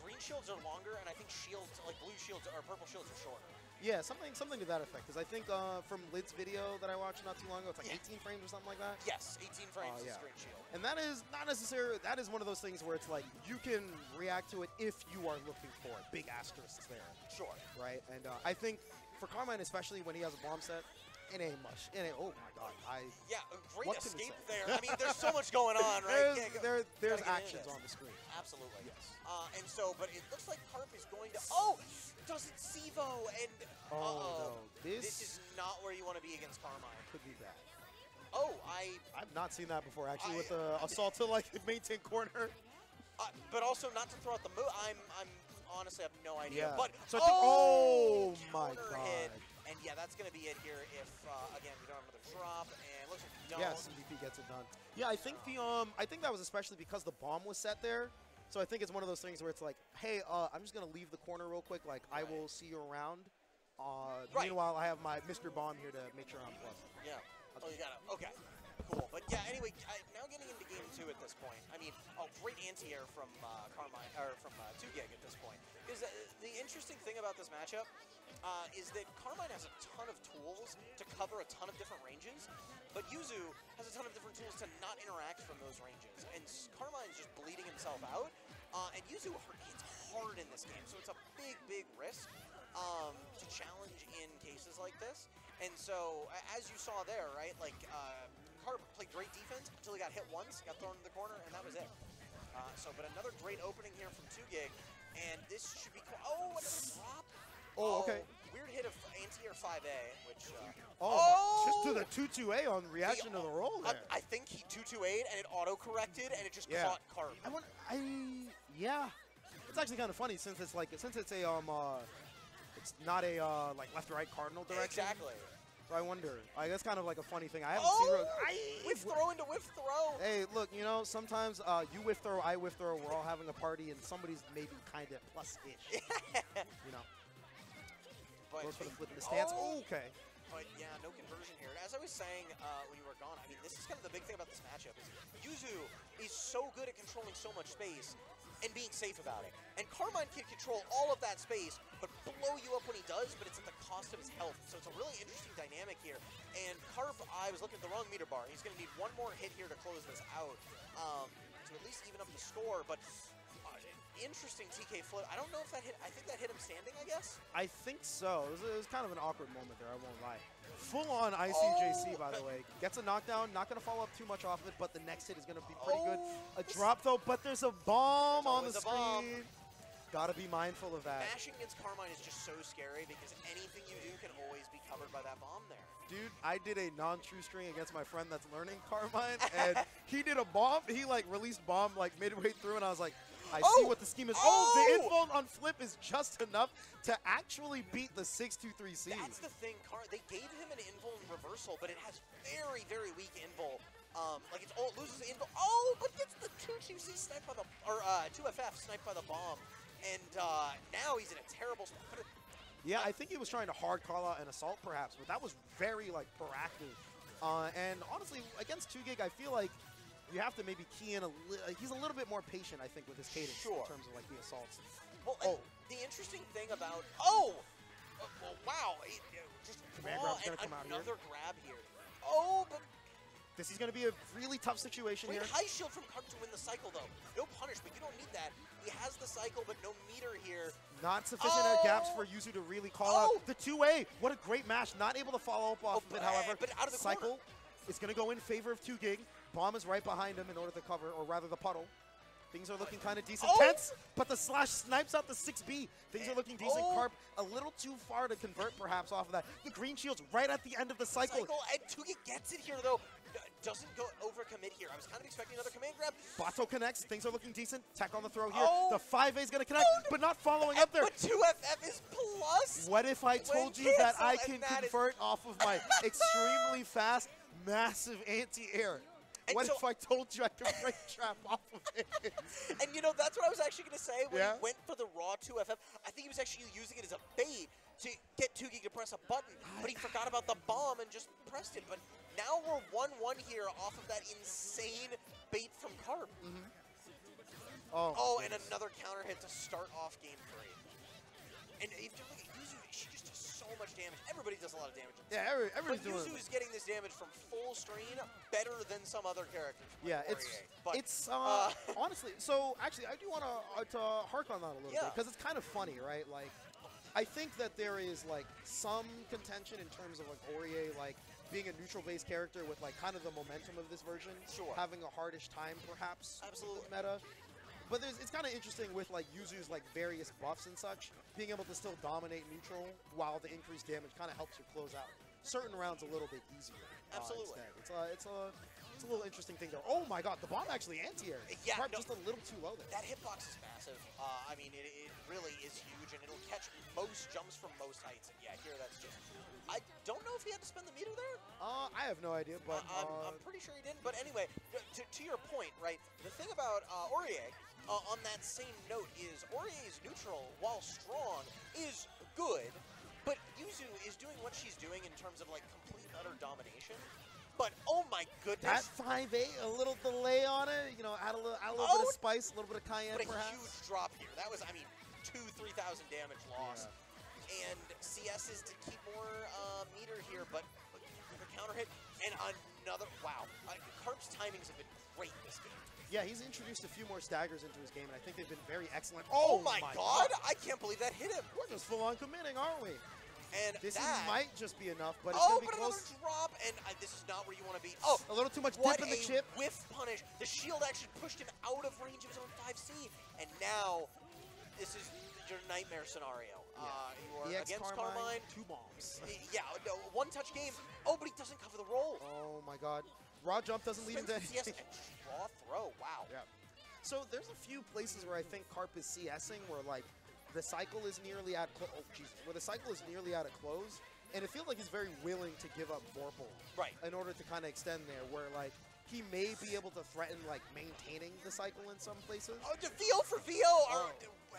green shields are longer, and I think shields, like blue shields or purple shields, are shorter. Yeah, something to that effect. Because I think from Lid's video that I watched not too long ago, it's like 18 frames or something like that. Yes, 18 frames is screen shield. And that is not necessarily, that is one of those things where it's like, you can react to it if you are looking for it. Big asterisks there. Sure. Right? And I think for Carmine, especially when he has a bomb set, it ain't much. It ain't, oh my god. Yeah, a great escape there. I mean, there's so much going on, right? There's actions on the screen. Absolutely. Yes. And so, but it looks like Carp is going to, doesn't Sivo, and no. This is not where you want to be against Carmine. Could be bad. I've not seen that before, actually, with the assault to, like, maintain corner. But also not to throw out the move. I'm honestly have no idea. Yeah. But, so oh my god. Hit. And yeah, that's going to be it here if, again, we don't have another drop, and looks like we don't. Yeah, CDP gets it done. Yeah, I think I think that was especially because the bomb was set there. So I think it's one of those things where it's like, hey, I'm just going to leave the corner real quick. Like, I will see you around. Meanwhile, I have my Mr. Bomb here to make sure I'm plus. Yeah. Oh, you got it. Okay. Cool. But yeah, anyway, now getting into game 2 at this point. I mean, great anti-air from Carmine, or from 2GIG at this point. Because the interesting thing about this matchup is that Carmine has a ton of tools to cover a ton of different ranges, but Yuzu has a ton of different tools to not interact from those ranges. And Carmine's just bleeding himself out, and Yuzu hits hard in this game, so it's a big, big risk to challenge in cases like this. And so, as you saw there, right, like, Carp played great defense until he got hit once, got thrown in the corner, and that was it. But another great opening here from 2GIG, and this should be cool. Oh, another drop. Oh, okay. Weird hit of anti-air 5A, which... just to the 2-2A on reaction to the roll there. I think he 2-2-A'd, and it auto-corrected, and it just caught Carp. Yeah. It's actually kind of funny since it's like, it's a, it's not a, like, left-right cardinal direction. Exactly. So I wonder. That's kind of like a funny thing. I haven't seen... Whiff throw into whiff throw. Hey, look, you know, sometimes you whiff throw, I whiff throw, we're all having a party, and somebody's maybe kind of plus-ish. You know. But goes for the flip in the stance. Okay. But yeah, no conversion here. As I was saying when you were gone, I mean, this is kind of the big thing about this matchup is Yuzu is so good at controlling so much space and being safe about it. And Carmine can control all of that space, but blow you up when he does, but it's at the cost of his health. So it's a really interesting dynamic here. And Carp, I was looking at the wrong meter bar. He's going to need one more hit here to close this out to at least even up the score. But interesting TK flip. I don't know if that hit. I think that hit him standing, I guess. I think so. It was kind of an awkward moment there, I won't lie. Full-on ICJC, by the way. Gets a knockdown. Not going to follow up too much off of it, but the next hit is going to be pretty good. A drop, though, but there's a bomb on the screen. Got to be mindful of that. Mashing against Carmine is just so scary because anything you do can always be covered by that bomb there. Dude, I did a non-true string against my friend that's learning Carmine, and he did a bomb. He, like, released bomb, like, midway through, and I was like, I see what the scheme is. The info on flip is just enough to actually beat the 6-2-3 seed. That's the thing. They gave him an invul in reversal, but it has very, very weak invul. Like, it loses the invul. But gets the 2-2C sniped by the, or 2FF sniped by the bomb. And now he's in a terrible spot. Yeah, I think he was trying to hard call out an assault, perhaps, but that was very, like, proactive. And honestly, against 2GIG, I feel like you have to maybe key in he's a little bit more patient, I think, with his cadence in terms of, like, the assaults. Well, the interesting thing about... wow. Just raw and another grab here. But... This is going to be a really tough situation here. High shield from Carp to win the cycle, though. No punish, but you don't need that. He has the cycle, but no meter here. Not sufficient gaps for Yuzu to really call out. The 2A, what a great mash. Not able to follow up off of it, however. But out of the cycle is going to go in favor of 2GIG. Bomb is right behind him in order to cover, or rather the puddle. Things are looking kind of decent. Tense, but the slash snipes out the 6B. Things are looking decent. Carp a little too far to convert, perhaps, off of that. The green shield's right at the end of the cycle. And 2GIG gets it here, though. Doesn't go overcommit here. I was kind of expecting another command grab. Bato connects. Things are looking decent. Tech on the throw here. The 5A is going to connect, but not following up there. But 2FF is plus. What if I told you that I can convert off of my extremely fast, massive anti-air? What if I told you I could break trap off of it? And you know, that's what I was actually going to say when he went for the raw 2FF. I think he was actually using it as a bait to get 2GIG to press a button, but he forgot about the bomb and just pressed it. But now we're 1-1 here off of that insane bait from Carp. And another counter hit to start off game 3. And if you look at Yuzu, she just does so much damage. Everybody does a lot of damage. Yeah, everybody's but doing Yuzu is getting this damage from full screen better than some other characters. Like it's honestly. So actually, I do want to hark on that a little bit because it's kind of funny, right? Like, I think that there is like some contention in terms of like Aurier like being a neutral-based character with like kind of the momentum of this version, having a hardish time perhaps. Absolutely. With meta. But it's kind of interesting with like Yuzu's like various buffs and such, being able to still dominate neutral while the increased damage kind of helps you close out certain rounds a little bit easier. Absolutely. It's a little interesting thing there. Oh my god, the bomb actually anti-air. Yeah, just a little too low there. That hitbox is massive. I mean, it really is huge, and it'll catch most jumps from most heights. And yeah, here that's just. I don't know if he had to spend the meter there. I have no idea, but I'm pretty sure he didn't. But anyway, to your point, right? The thing about Aurier, on that same note, is Aurier's neutral, while strong, is good. But Yuzu is doing what she's doing in terms of like complete utter domination. But oh my goodness! That 5-8, a little delay on it. You know, add a little bit of spice, a little bit of cayenne, but a perhaps. Huge drop here. That was, I mean, 2,000-3,000 damage loss. Yeah. And CS is to keep more meter here, but the counter hit and another. Wow, Carp's timings have been great this game. Yeah, he's introduced a few more staggers into his game, and I think they've been very excellent. Oh my god! I can't believe that hit him. We're just full on committing, aren't we? And this might just be enough, but it's going to be close. Another drop, and this is not where you want to be. Oh, a little too much dip in the chip. Whiff punish. The shield actually pushed him out of range of his own 5C, and now this is your nightmare scenario. You are against Carmine. 2 bombs. Yeah, no, one-touch game. Oh, but he doesn't cover the roll. Oh my god. Raw jump doesn't lead into Yes, anything. raw throw. Wow. Yeah. So there's a few places where I think Carp is CSing where like the cycle is nearly at where the cycle is nearly out of close, and it feels like he's very willing to give up Vorpal in order to kind of extend there, where like he may be able to threaten like maintaining the cycle in some places. Oh, the VO for VO.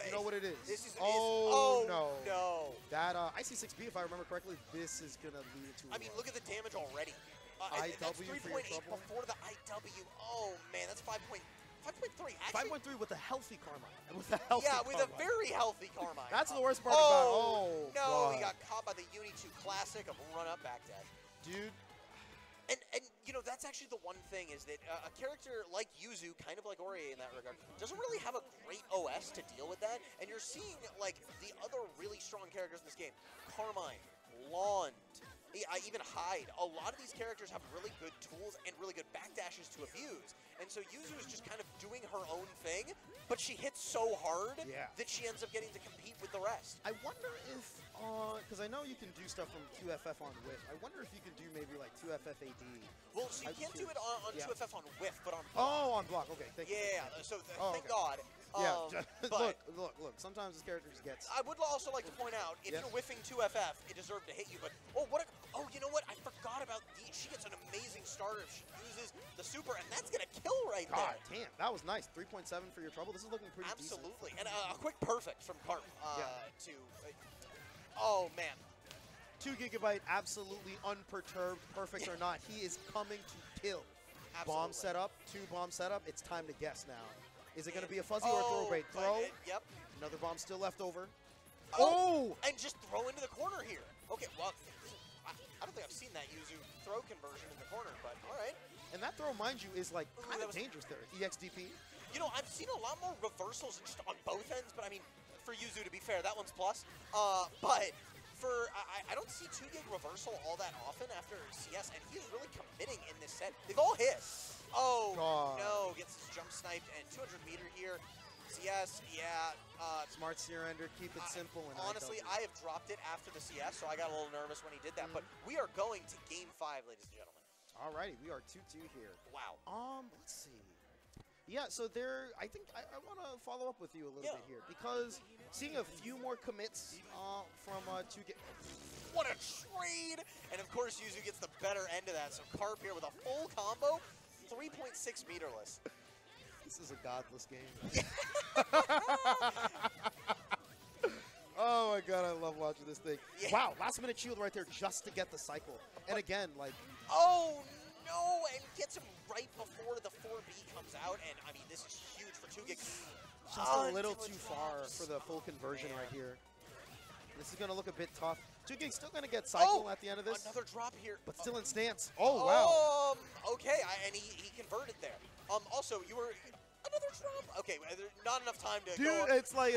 You know what it is? This is no. That IC6B, if I remember correctly, this is gonna lead to. I mean, look at the damage already. That's 3.8 before the IW. Oh man, that's 5.3. 5.3 with a healthy Carmine. With a very healthy Carmine. That's the worst part about it. Oh, no, God. He got caught by the Uni2 classic of run-up backdash. Dude. And you know, that's actually the one thing is that a character like Yuzu, kind of like Aurier in that regard, doesn't really have a great OS to deal with that. And you're seeing, like, the other really strong characters in this game. Carmine, Lond, even Hyde. A lot of these characters have really good tools and really good backdashes to abuse. And so Yuzu is just kind of doing her own thing, but she hits so hard that she ends up getting to compete with the rest. I wonder if, because I know you can do stuff from 2FF on Whiff. I wonder if you can do maybe like 2FF AD. Well, so you can't do it on 2FF on Whiff, but on block. Oh, on block. Okay, thank you. So thank God. But look. Sometimes this character just gets. I would also like to point out, if you're whiffing 2FF, it deserved to hit you. But you know what? I forgot about she gets an amazing starter if she uses the super, and that's gonna kill right there. God damn, that was nice. 3.7 for your trouble. This is looking pretty decent. Absolutely, and a quick perfect from Carp to. Oh man. 2 GB, absolutely unperturbed, perfect or not. He is coming to kill. Absolutely. Bomb setup, 2 bomb setup. It's time to guess now. Is it going to be a fuzzy or a throw bait? Throw. Yep. Another bomb still left over. Oh! And just throw into the corner here. Okay, well, I don't think I've seen that Yuzu throw conversion in the corner, but all right. And that throw, mind you, is like kind of dangerous there. EXDP. You know, I've seen a lot more reversals just on both ends, but I mean, for Yuzu, to be fair, that one's plus. But I don't see 2 gig reversal all that often after CS, and he's really committing in this set. They've all hit. Oh, no, gets his jump sniped, and 200 meter here. CS, Smart surrender, keep it simple. And honestly, I have dropped it after the CS, so I got a little nervous when he did that. But we are going to Game 5, ladies and gentlemen. Alrighty, we are 2-2 here. Wow. Let's see. Yeah, so I think I want to follow up with you a little bit here, because seeing a few more commits from 2 gig. What a trade! And of course, Yuzu gets the better end of that. So Carp here with a full combo, 3.6 meterless. This is a godless game. Oh my god, I love watching this thing. Yeah. Wow, last minute shield right there just to get the cycle. And again, like... Oh no, and gets him right before the 4B comes out. And I mean, this is huge for 2 gig. Just a little too far for the full conversion right here. This is going to look a bit tough. 2Gig's still going to get cycle at the end of this. Another drop here. But still in stance. Oh, wow. Okay, and he converted there. Also, you were another drop. Okay, there's not enough time to Dude, go. it's like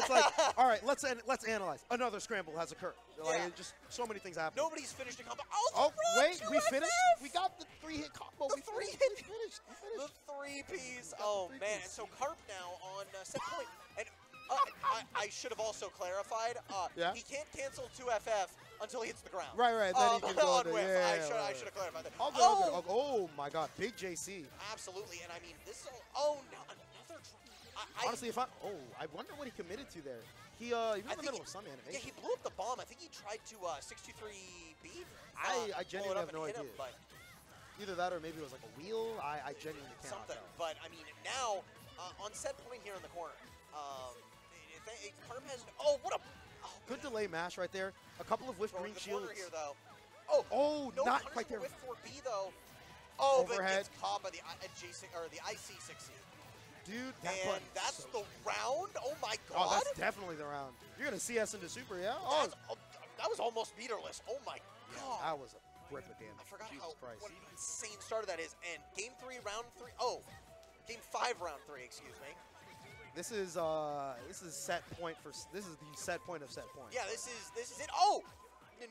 all right, let's analyze. Another scramble has occurred. Like, Yeah. just so many things happen. Nobody's finished a combo. Oh, the wait, run we to finished. FF! We got the 3-hit combo. The We three-hit- finished. The three-piece. got the Oh, three-piece. man. And so Carp now on set point. And I should have also clarified. Yeah? He can't cancel 2FF until he hits the ground. Right. Then he can go on to, whiff. yeah, I right. should have clarified that. All good, all good. Oh, my God. Big JC. Absolutely. And I mean, this is all. Oh, no, another drop. Honestly, I wonder what he committed to there. He was in the middle of some animation. Yeah, he blew up the bomb. I think he tried to 623B. I genuinely have no idea. Him, but Either that or maybe it was like a wheel. I genuinely cannot something. tell. But I mean, now on set point here in the corner, Carp has. Oh, what a Good delay mash right there. A couple of whiff Going green to the shields. corner here though. Oh, No not punishment quite there. with 4B though. Oh, but Overhead. gets caught by the adjacent or the IC60. Dude, that And button that's so the round. Oh my Oh, god. that's definitely the round. You're gonna CS into super, yeah? Oh, That was almost meterless. Oh my god. that was a rip of damage. I forgot Jesus Christ. what an insane start that is. And game 3, round 3. Oh, game 5, round 3. Excuse me. This is set point for this is the set point of set point. Yeah, this is it. Oh,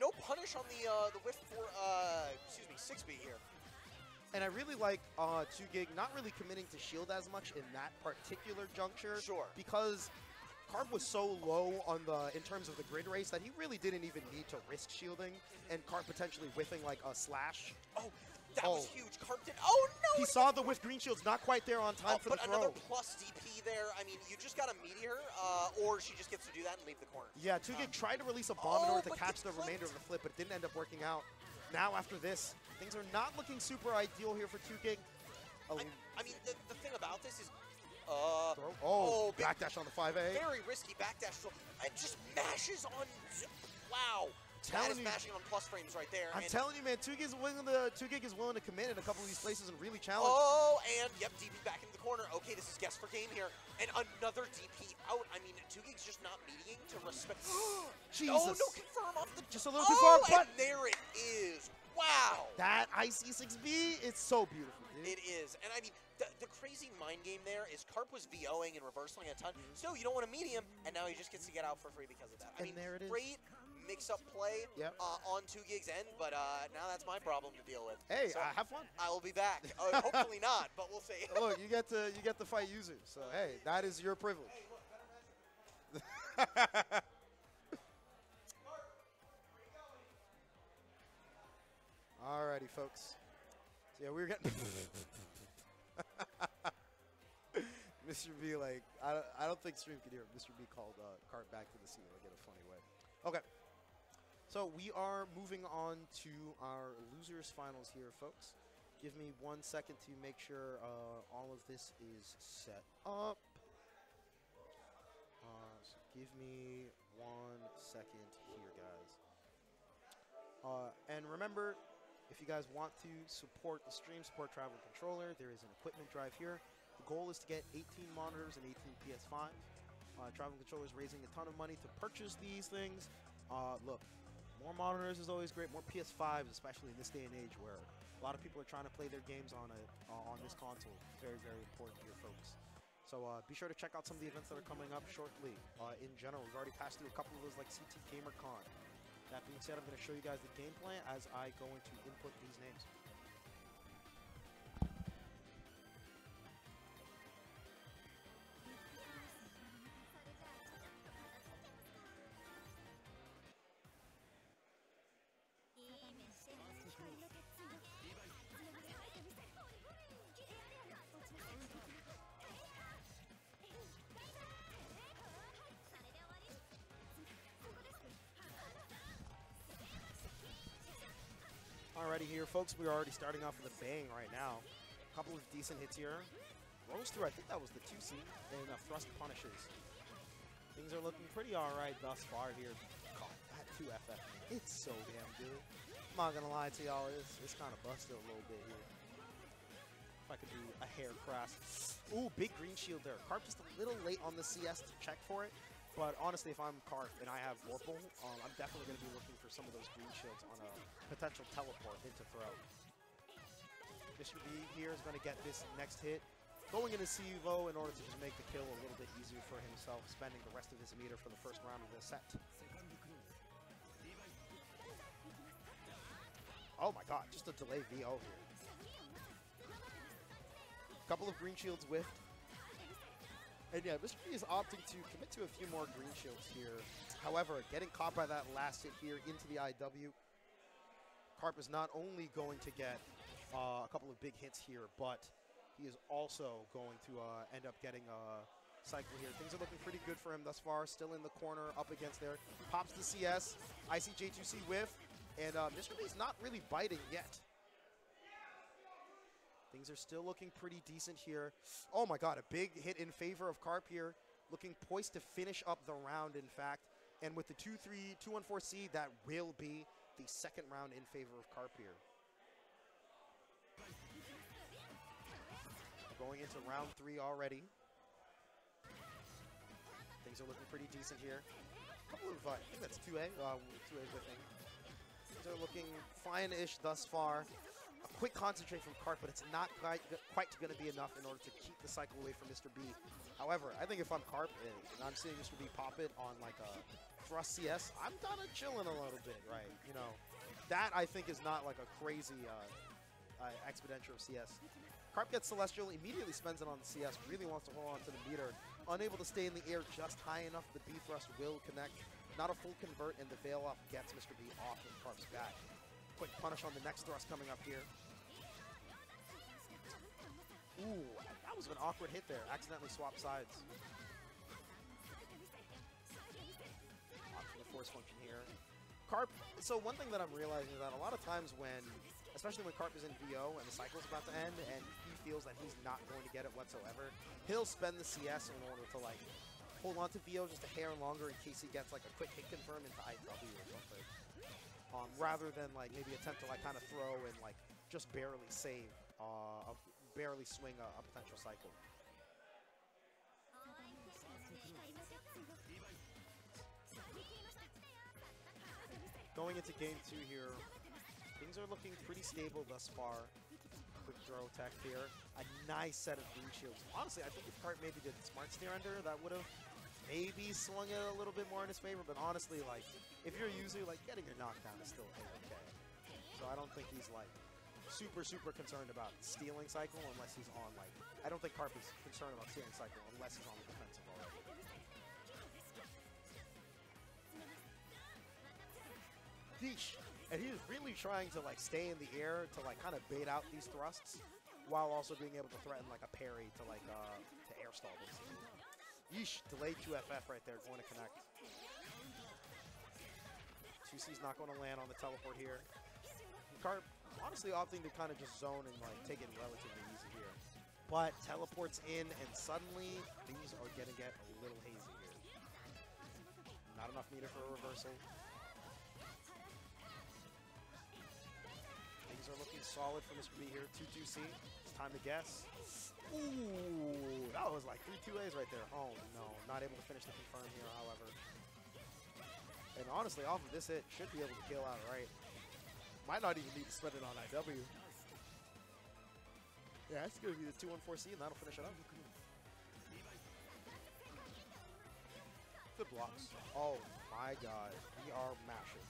no punish on the whiff for 6B here. And I really like 2Gig not really committing to shield as much in that particular juncture. Sure. Because Carp was so low on in terms of the grid race that he really didn't even need to risk shielding, and Carp potentially whiffing like a slash. Oh, that was huge. Carp did. Oh no! He saw the whiff green shields, not quite there on time for the but throw. another plus DP there. I mean, you just got to meteor, or she just gets to do that and leave the corner. Yeah, 2Gig tried to release a bomb in order to but catch it the flipped. remainder of the flip, but it didn't end up working out. Now after this, things are not looking super ideal here for 2Gig. I mean, the thing about this is, Oh, big- backdash on the 5A. very risky backdash. So it just mashes on. Wow. That Telling is you- mashing on plus frames right there. I'm and telling you, man, 2Gig is willing to commit in a couple of these places and really challenge. Oh, and yep, DP back into the corner. Okay, this is guess for game here. And another DP out. I mean, 2Gig's just not meeting to respect. Jesus. Oh, no confirm off the. Just a little too far, but and there it is. Wow. that IC6B, it's so beautiful, dude. It is. And I mean, the crazy mind game there is Carp was VOing and reversing a ton. So you don't want to meet him, and now he just gets to get out for free because of that. I And mean, there it is. great mix-up play Yep. on 2Gig's end, but now that's my problem to deal with. Hey, So have fun. I will be back. Hopefully not, but we'll see. Look, you get to fight users, so hey, that is your privilege. Alrighty, folks. So yeah, we were getting Mr. B. Like I don't think stream could hear Mr. B called Cart back to the scene like in a funny way. Okay. So we are moving on to our losers finals here, folks. Give me 1 second to make sure all of this is set up. So give me 1 second here, guys. And remember, if you guys want to support the stream, support Travel Controller, there is an equipment drive here. The goal is to get 18 monitors and 18 PS5. Travel Controller is raising a ton of money to purchase these things. Look, more monitors is always great. More PS5s, especially in this day and age where a lot of people are trying to play their games on this console. Very, very important here, folks. So be sure to check out some of the events that are coming up shortly. In general, we've already passed through a couple of those like CT GamerCon. That being said, I'm going to show you guys the gameplay as I go into input these names. Alrighty here, folks, we're already starting off with a bang right now. A couple of decent hits here. Rolls through, I think that was the 2C, and thrust punishes. Things are looking pretty alright thus far here. God, that 2FF, it's so damn good. I'm not gonna lie to y'all, it's kind of busted a little bit here. If I could do a hair crass. Ooh, big green shield there. Carp just a little late on the CS to check for it. But honestly, if I'm Carp and I have Vorpal, I'm definitely going to be looking for some of those green shields on a potential teleport into throw. Mr. B here is going to get this next hit, going into CUVO in order to just make the kill a little bit easier for himself, spending the rest of his meter for the first round of the set. Oh my god, just a delay VO here. Couple of green shields whiffed. And yeah, Mr. B is opting to commit to a few more green shields here. However, getting caught by that last hit here into the IW, Carp is not only going to get a couple of big hits here, but he is also going to end up getting a cycle here. Things are looking pretty good for him thus far. Still in the corner, up against there. Pops the CS, ICJ2C whiff, and Mr. B is not really biting yet. Things are still looking pretty decent here. Oh my god, a big hit in favor of Carp here. Looking poised to finish up the round, in fact. And with the 2-3-2-1-4C, that will be the second round in favor of Carp here. Going into round 3 already. Things are looking pretty decent here. A couple of, I think that's 2A. 2A's whiffing. Things are looking fine-ish thus far. A quick concentrate from Carp, but it's not quite going to be enough in order to keep the cycle away from Mr. B. However, I think if I'm Carp and I'm seeing Mr. B pop it on like a thrust CS, I'm kind of chilling a little bit, right? You know, that I think is not like a crazy exponential of CS. Carp gets Celestial, immediately spends it on the CS, really wants to hold on to the meter. Unable to stay in the air just high enough, the B thrust will connect. Not a full convert, and the veil off gets Mr. B off of Carp's back. Quick punish on the next thrust coming up here. Ooh, that was an awkward hit there. Accidentally swapped sides. Opt for the force function here. Carp, so one thing that I'm realizing is that a lot of times when, especially when Carp is in VO and the cycle's about to end and he feels that he's not going to get it whatsoever, he'll spend the CS in order to like hold on to VO just a hair longer in case he gets like a quick hit confirm into IW or something. Rather than like maybe attempt to like kind of throw and like just barely save, barely swing a potential cycle. Going into game 2 here, things are looking pretty stable thus far. Quick throw tech here. A nice set of green shields. Honestly, I think if Carp maybe did smart steer under, that would have maybe swung it a little bit more in his favor. But honestly, like, if you're usually like getting your knockdown is still okay. So I don't think he's like super concerned about stealing cycle unless he's on like, I don't think Carp is concerned about stealing cycle unless he's on the defensive already. Yeesh. And he's really trying to like stay in the air to like kind of bait out these thrusts while also being able to threaten like a parry to like to air stall basically. Yeesh, delayed 2FF right there, going to connect. 2C's not going to land on the teleport here. Carp honestly opting to kind of just zone and like take it relatively easy here. But teleports in and suddenly things are going to get a little hazy here. Not enough meter for a reversal. Things are looking solid for Mr. B here. 2-2C. It's time to guess. Ooh, that was like 3 2As right there. Oh no, not able to finish the confirm here, however. And honestly, off of this hit, should be able to kill outright. Might not even need to spend it on IW. Yeah, it's going to be the 2-1-4C, and that'll finish it up. Good blocks. Oh my god, we are mashing.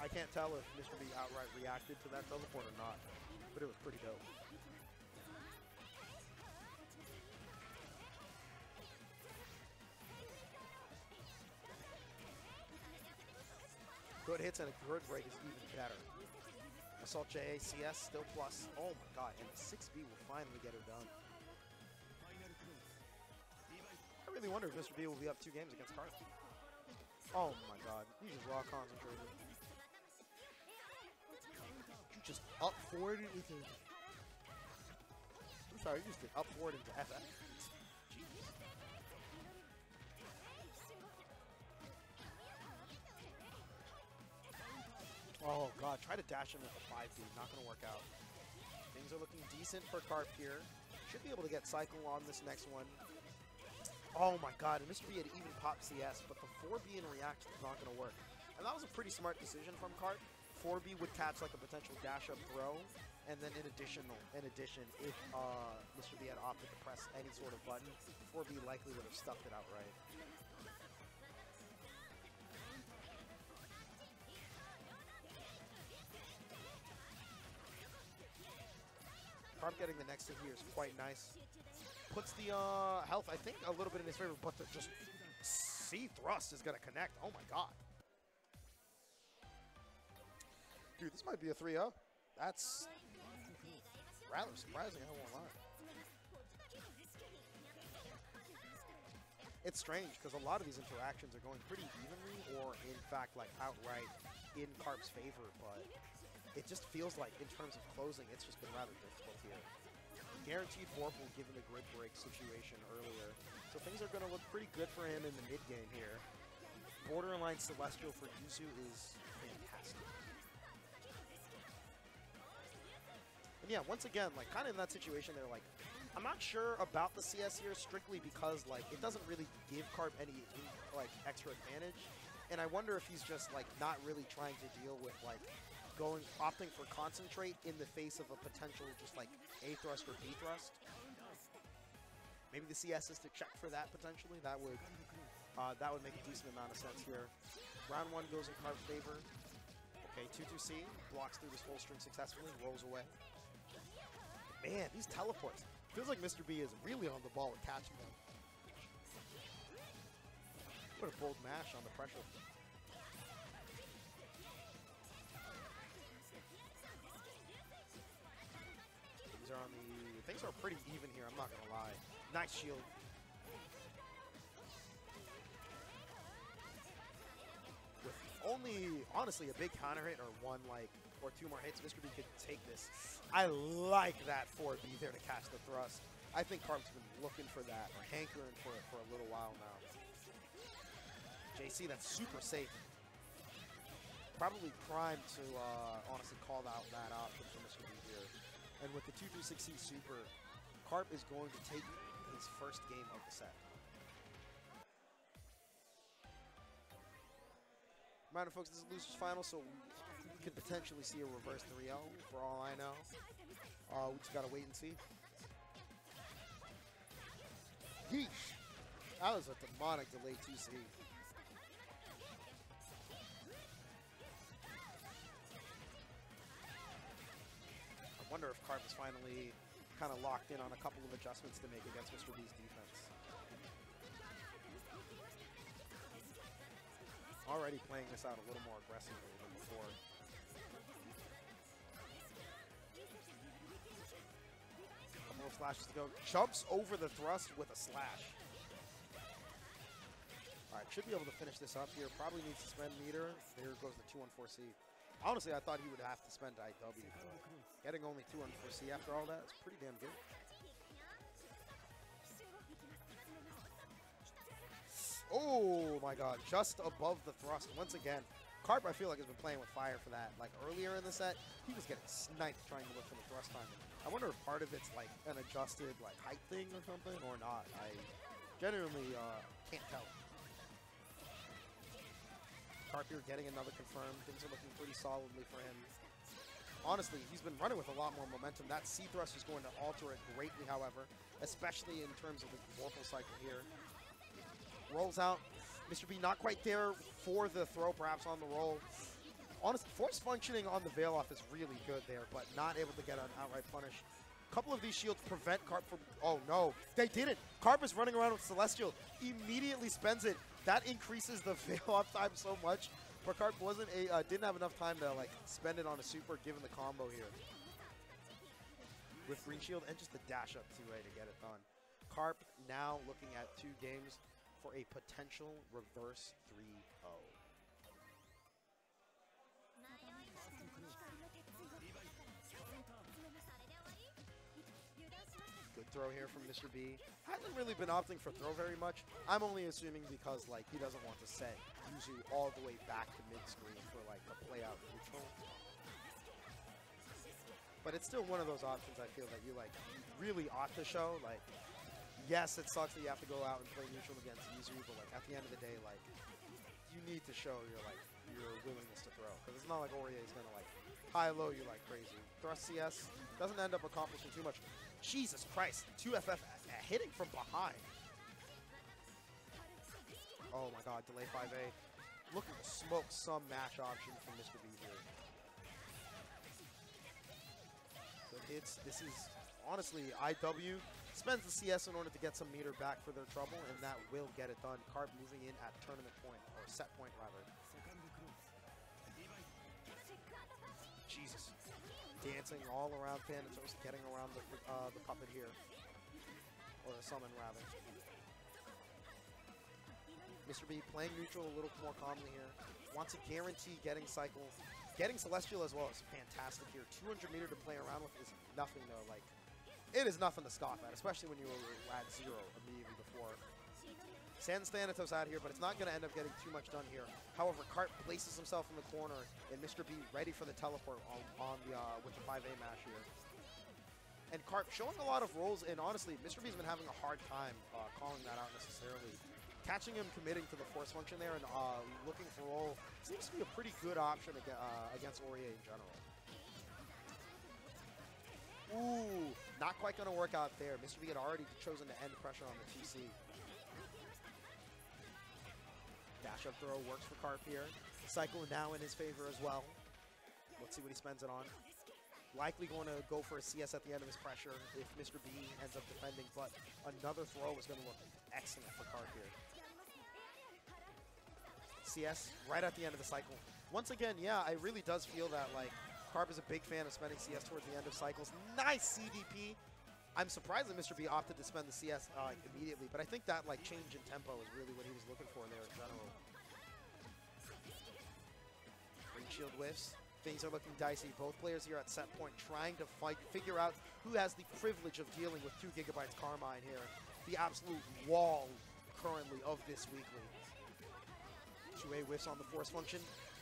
I can't tell if Mr. B outright reacted to that teleport or not, but it was pretty dope. Good hits and a good break is even better. Assault JA, CS still plus. Oh my god, and the 6B will finally get her done. I really wonder if Mr. B will be up 2 games against Carp. Oh my god, he just raw concentrated. You just up forwarded with him. I'm sorry, you just did up forward into FF. Oh god, try to dash him with the 5B, not gonna work out. Things are looking decent for Carp here. Should be able to get cycle on this next one. Oh my god, and Mr. B had even popped CS, but the 4B in reaction is not going to work. And that was a pretty smart decision from Cart. 4B would catch like a potential dash-up throw, and then in addition, if Mr. B had opted to press any sort of button, 4B likely would have stuffed it outright. Carp getting the next hit here is quite nice. Puts the health, I think, a little bit in his favor, but the just C thrust is going to connect. Oh my god. Dude, this might be a 3-0. That's rather surprising, I won't lie. It's strange, because a lot of these interactions are going pretty evenly, or in fact, like, outright in Carp's favor, but it just feels like, in terms of closing, it's just been rather difficult here. Guaranteed Vorpal given the grid break situation earlier, so things are going to look pretty good for him in the mid game here. Borderline Celestial for Yuzu is fantastic. And yeah, once again, like, kind of in that situation, they're like, I'm not sure about the CS here strictly because, like, it doesn't really give Carp any, like, extra advantage. And I wonder if he's just, like, not really trying to deal with, like, opting for concentrate in the face of a potential just, like, A thrust or B thrust. Maybe the CS is to check for that potentially. That would make a decent amount of sense here. Round 1 goes in Carp's favor. Okay, 2-2C, blocks through this full string successfully, rolls away. Man, these teleports. Feels like Mr. B is really on the ball with catching them. What a bold mash on the pressure. Things are pretty even here, I'm not gonna lie. Nice shield. With only, honestly, a big counter hit or one, like, or 2 more hits, Mr. B could take this. I like that 4B there to catch the thrust. I think Carp's been looking for that, or hankering for it for a little while now. JC, that's super safe. Probably primed to honestly call out that option for Mr. B here. And with the 2-3-6C super, Carp is going to take his first game of the set. Reminder, folks, this is losers final, so we could potentially see a reverse 3-0 for all I know. We just gotta wait and see. Yeesh! That was a demonic delay 2C. I wonder if Carp is finally kind of locked in on a couple of adjustments to make against Mr. B's defense. Already playing this out a little more aggressively than before. Couple of slashes to go. Jumps over the thrust with a slash. Alright, should be able to finish this up here. Probably needs to spend meter. There goes the 2-1-4C. Honestly, I thought he would have to spend IW, but getting only 2-1-4C after all that is pretty damn good. Oh my god, just above the thrust once again. Carp, I feel like, has been playing with fire for that. Like earlier in the set, he was getting sniped trying to look for the thrust timing. I wonder if part of it's like an adjusted like height thing or something or not. I genuinely can't tell. Carp here getting another confirmed. Things are looking pretty solidly for him. Honestly, he's been running with a lot more momentum. That C thrust is going to alter it greatly, however, especially in terms of the Vorpal cycle here. Rolls out. Mr. B not quite there for the throw, perhaps on the roll. Honestly, force functioning on the veil off is really good there, but not able to get an outright punish. A couple of these shields prevent Carp from... Oh, no. They didn't. Carp is running around with Celestial. Immediately spends it. That increases the veil off time so much. But Carp didn't have enough time to like spend it on a super given the combo here. With Green Shield and just the dash up 2A to get it done. Carp now looking at 2 games for a potential reverse 3-0. Good throw here from Mr. B. Hasn't really been opting for throw very much. I'm only assuming because like he doesn't want to set Yuzu all the way back to mid-screen for like a play-out neutral. But it's still one of those options I feel that you like really ought to show. Like yes, it sucks that you have to go out and play neutral against Yuzuru, but like at the end of the day, like you need to show your willingness to throw, because it's not like Aurier is gonna like high-low you like crazy. Thrust CS doesn't end up accomplishing too much. Jesus Christ, 2FF hitting from behind. Oh my God, delay 5A. Looking to smoke some mash option from Mr. B here. But this is honestly IW spends the CS in order to get some meter back for their trouble, and that will get it done. Carp moving in at tournament point, or set point rather. Jesus. Dancing all around Thanatos, getting around the puppet here. Or the summon rather. Mr. B playing neutral a little more calmly here. Wants to guarantee getting cycle. Getting Celestial as well is fantastic here. 200 meter to play around with is nothing though. Like, it is nothing to scoff at, especially when you were at 0 immediately before. Sends Thanatos out here, but it's not going to end up getting too much done here. However, Carp places himself in the corner, and Mr. B ready for the teleport with the 5A mash here. And Carp showing a lot of rolls, and honestly, Mr. B's been having a hard time calling that out necessarily. Catching him committing to the force function there and looking for roll seems to be a pretty good option against Aurier in general. Ooh, not quite going to work out there. Mr. B had already chosen to end pressure on the 2C. Dash up throw works for Carp here. Cycle now in his favor as well. Let's see what he spends it on. Likely going to go for a CS at the end of his pressure if Mr. B ends up defending, but another throw is going to look excellent for Carp here. CS right at the end of the cycle. Once again, yeah, it really does feel that like Carp is a big fan of spending CS towards the end of cycles. Nice CDP. I'm surprised that Mr. B opted to spend the CS immediately, but I think that like change in tempo is really what he was looking for there in general. Green shield whiffs. Things are looking dicey. Both players here at set point trying to figure out who has the privilege of dealing with 2 GB Carmine here. The absolute wall currently of this weekly. 2A whiffs on the force function.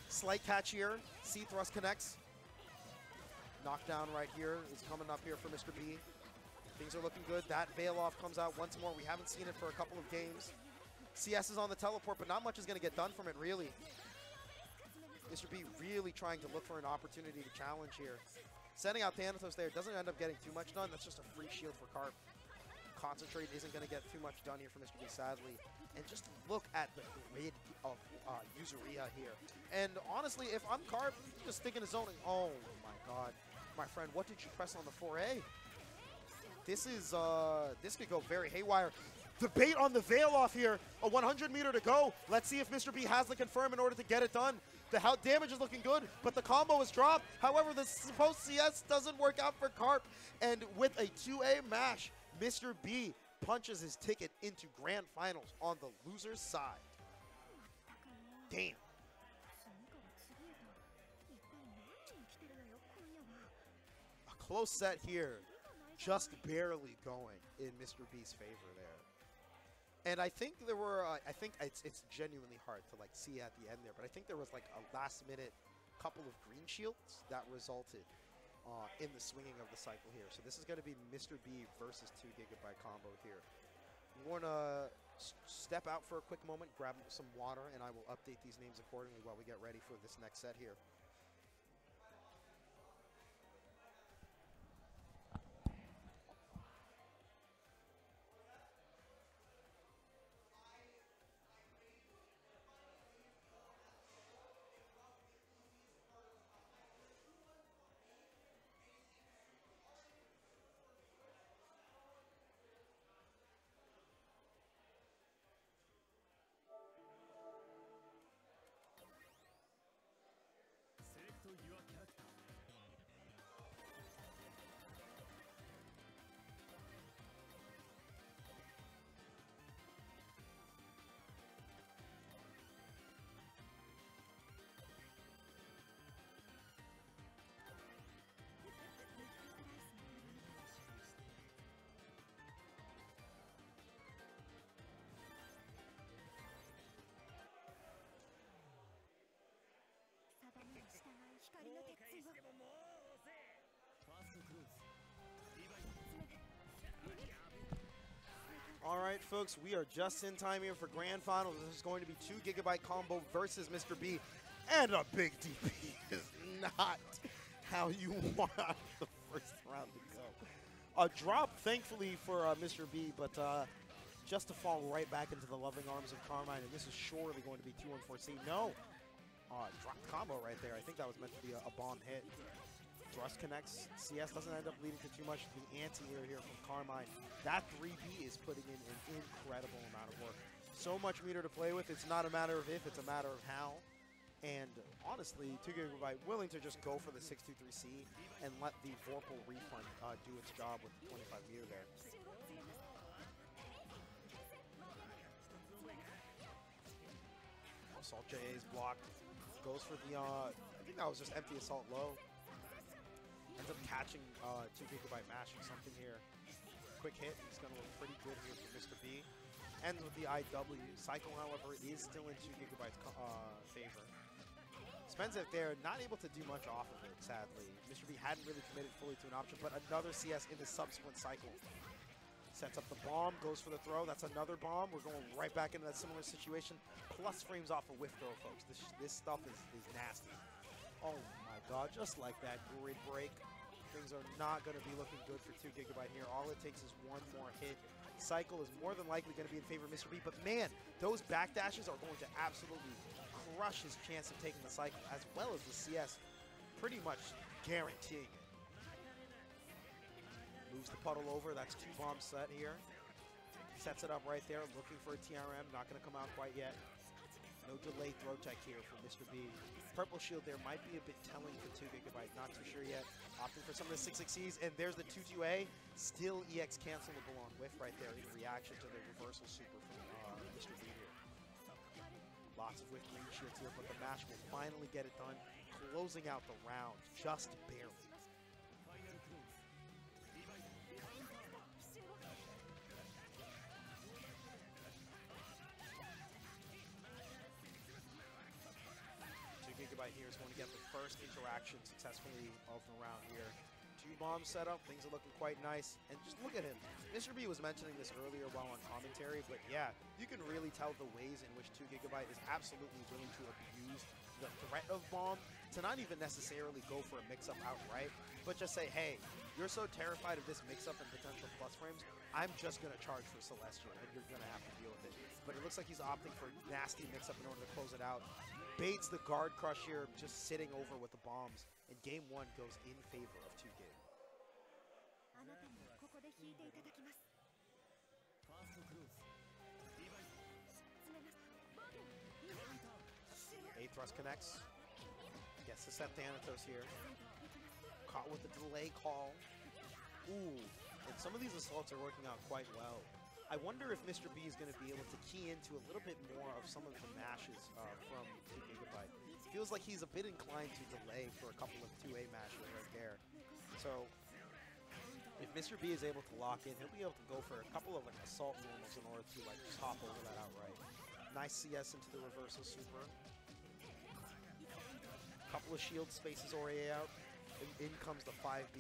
Slight catch here. C thrust connects. Knockdown right here is coming up here for Mr. B. Things are looking good. That bail off comes out once more. We haven't seen it for a couple of games. CS is on the teleport, but not much is going to get done from it, really. Mr. B really trying to look for an opportunity to challenge here. Sending out Thanatos there doesn't end up getting too much done. That's just a free shield for Carp. Concentrate isn't going to get too much done here for Mr. B, sadly. And just look at the grid of Yuzuria here. And honestly, if I'm Carp, I'm just thinking of zoning. Oh my God. My friend, what did you press on the 4A? This could go very haywire. The bait on the veil off here. A 100 meter to go. Let's see if Mr. B has the confirm in order to get it done. The damage is looking good, but the combo is dropped. However, the post CS doesn't work out for Carp. And with a 2A mash, Mr. B punches his ticket into grand finals on the loser's side. Damn. A close set here. Just barely going in Mr. B's favor there. And I think there were, I think it's genuinely hard to like see at the end there, but I think there was like a last minute couple of green shields that resulted in the swinging of the cycle here. So this is going to be Mr. B versus 2 GB combo here. I'm going to step out for a quick moment, grab some water, and I will update these names accordingly while we get ready for this next set here. All right, folks, we are just in time here for Grand Finals. This is going to be 2 GB combo versus Mr. B. And a big DP is not how you want the first round to go. A drop, thankfully, for Mr. B, but just to fall right back into the loving arms of Carmine, and this is surely going to be 2-1-4C. No! Dropped combo right there. I think that was meant to be a bomb hit. Thrust connects. CS doesn't end up leading to too much. The anti-air here from Carmine. That 3B is putting in an incredible amount of work. So much meter to play with. It's not a matter of if, it's a matter of how. And honestly, 2GB willing to just go for the 623C and let the Vorpal refund do its job with 25 meter there. Assault JA is blocked. Goes for the, I think that was just empty assault low. Ends up catching 2GB mashing something here. Quick hit. He's going to look pretty good here for Mr. B. Ends with the IW. Cycle, however, is still in 2GB favor. Spends it there, not able to do much off of it, sadly. Mr. B hadn't really committed fully to an option, but another CS in the subsequent cycle. Sets up the bomb, goes for the throw. That's another bomb. We're going right back into that similar situation. Plus frames off a whiff throw, folks. This stuff is nasty. Oh my god, just like that grid break. Things are not going to be looking good for 2GB here. All it takes is one more hit. Cycle is more than likely going to be in favor of Mr. B, but man, those backdashes are going to absolutely crush his chance of taking the cycle, as well as the CS, pretty much guaranteeing it. Moves the puddle over, that's 2 bombs set here. Sets it up right there, looking for a TRM, not going to come out quite yet. No delay throw tech here for Mr. B. Purple shield there might be a bit telling for 2GB, not too sure yet. Opting for some of the 6-6Es, and there's the 2-2A. Still EX cancelable on whiff right there in reaction to the reversal super from Mr. B here. Lots of whiff green shields here, but the mash will finally get it done, closing out the round just barely. Here is going to get the first interaction successfully of the round here. 2 bombs set up, things are looking quite nice, and just look at him. Mr. B was mentioning this earlier while on commentary, but yeah, you can really tell the ways in which 2GB is absolutely willing to abuse the threat of bomb to not even necessarily go for a mix-up outright, but just say, hey, you're so terrified of this mix-up and potential plus frames, I'm just going to charge for Celestial, and you're going to have to deal with it. But it looks like he's opting for nasty mix-up in order to close it out. Baits the guard crush here, just sitting over with the bombs, and game 1 goes in favor of 2GB. A thrust connects. Gets to set Thanatos here. Caught with the delay call. Ooh, and some of these assaults are working out quite well. I wonder if Mr. B is going to be able to key into a little bit more of some of the mashes from 2GB. Feels like he's a bit inclined to delay for a couple of 2A mashes right there. So if Mr. B is able to lock in, he'll be able to go for a couple of like assault normals in order to like just hop over that outright. Nice CS into the reversal super. Couple of shield spaces already out. And in comes the 5B.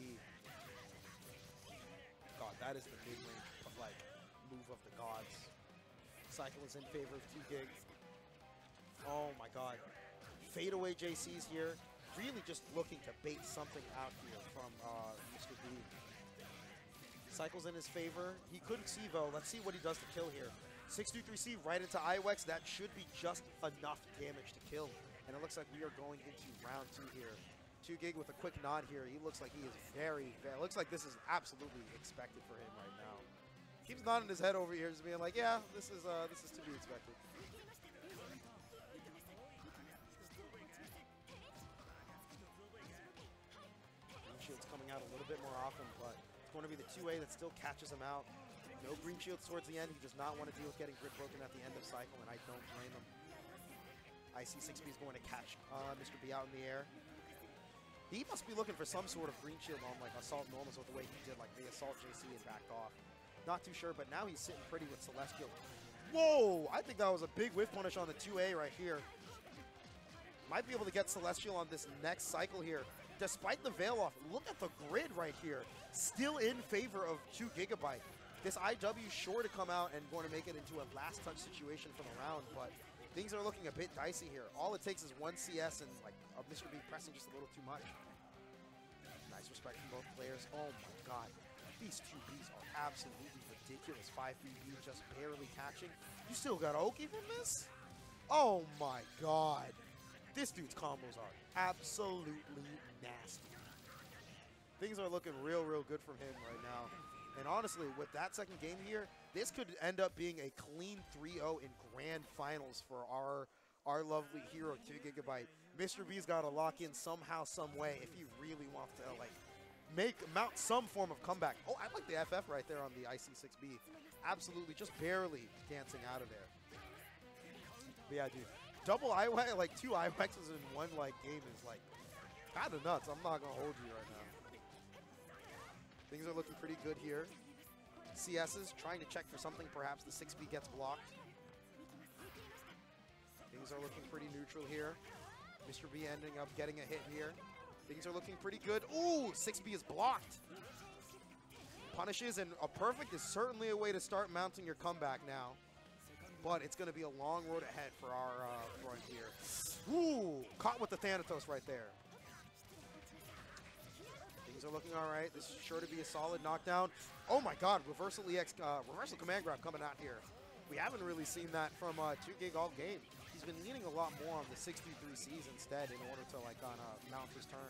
God, that is the mid-range like move of the gods. Cycle is in favor of 2GB. Oh my god. Fadeaway JCs here. Really just looking to bait something out here from Mr. B. Cycle's in his favor. He couldn't see though. Let's see what he does to kill here. 623C right into IWEX. That should be just enough damage to kill. And it looks like we are going into round 2 here. 2GB with a quick nod here. He looks like he is very, looks like this is absolutely expected for him right now. Keeps nodding his head over here, just being like, yeah, this is to be expected. Shield's coming out a little bit more often, but it's going to be the 2A that still catches him out. No green shields towards the end. He does not want to deal with getting grid broken at the end of cycle, and I don't blame him. IC6B is going to catch Mr. B out in the air. He must be looking for some sort of green shield on like assault normals with the way he did like the assault JC and backed off. Not too sure, but now he's sitting pretty with Celestial. Whoa! I think that was a big whiff punish on the 2A right here. Might be able to get Celestial on this next cycle here. Despite the veil off, look at the grid right here. Still in favor of 2GB. This IW is sure to come out and going to make it into a last touch situation for the round, but things are looking a bit dicey here. All it takes is one CS and like Mr. B pressing just a little too much. Nice respect from both players. Oh my god. These two Bs are absolutely ridiculous. 5BB just barely catching. You still got Oki from this? Oh my god. This dude's combos are absolutely nasty. Things are looking real good from him right now. And honestly, with that second game here, this could end up being a clean 3-0 in grand finals for our lovely hero, 2GB. Mr. B's got to lock in somehow, some way, if he really wants to, like, mount some form of comeback. Oh, I like the FF right there on the IC6B. Absolutely, just barely dancing out of there. But yeah, dude, double IWAX, like 2 IWAXs in one, like, game is, like, kind of nuts. I'm not going to hold you right now. Things are looking pretty good here. CS's trying to check for something. Perhaps the 6B gets blocked. Things are looking pretty neutral here. Mr. B ending up getting a hit here. Things are looking pretty good. Ooh, 6B is blocked. Punishes, and a perfect is certainly a way to start mounting your comeback now. But it's going to be a long road ahead for our front here. Ooh, caught with the Thanatos right there. Things are looking all right. This is sure to be a solid knockdown. Oh my god, reversal EX, reversal command grab coming out here. We haven't really seen that from 2Gig all game. He's been leaning a lot more on the 63Cs instead in order to like mount his turn.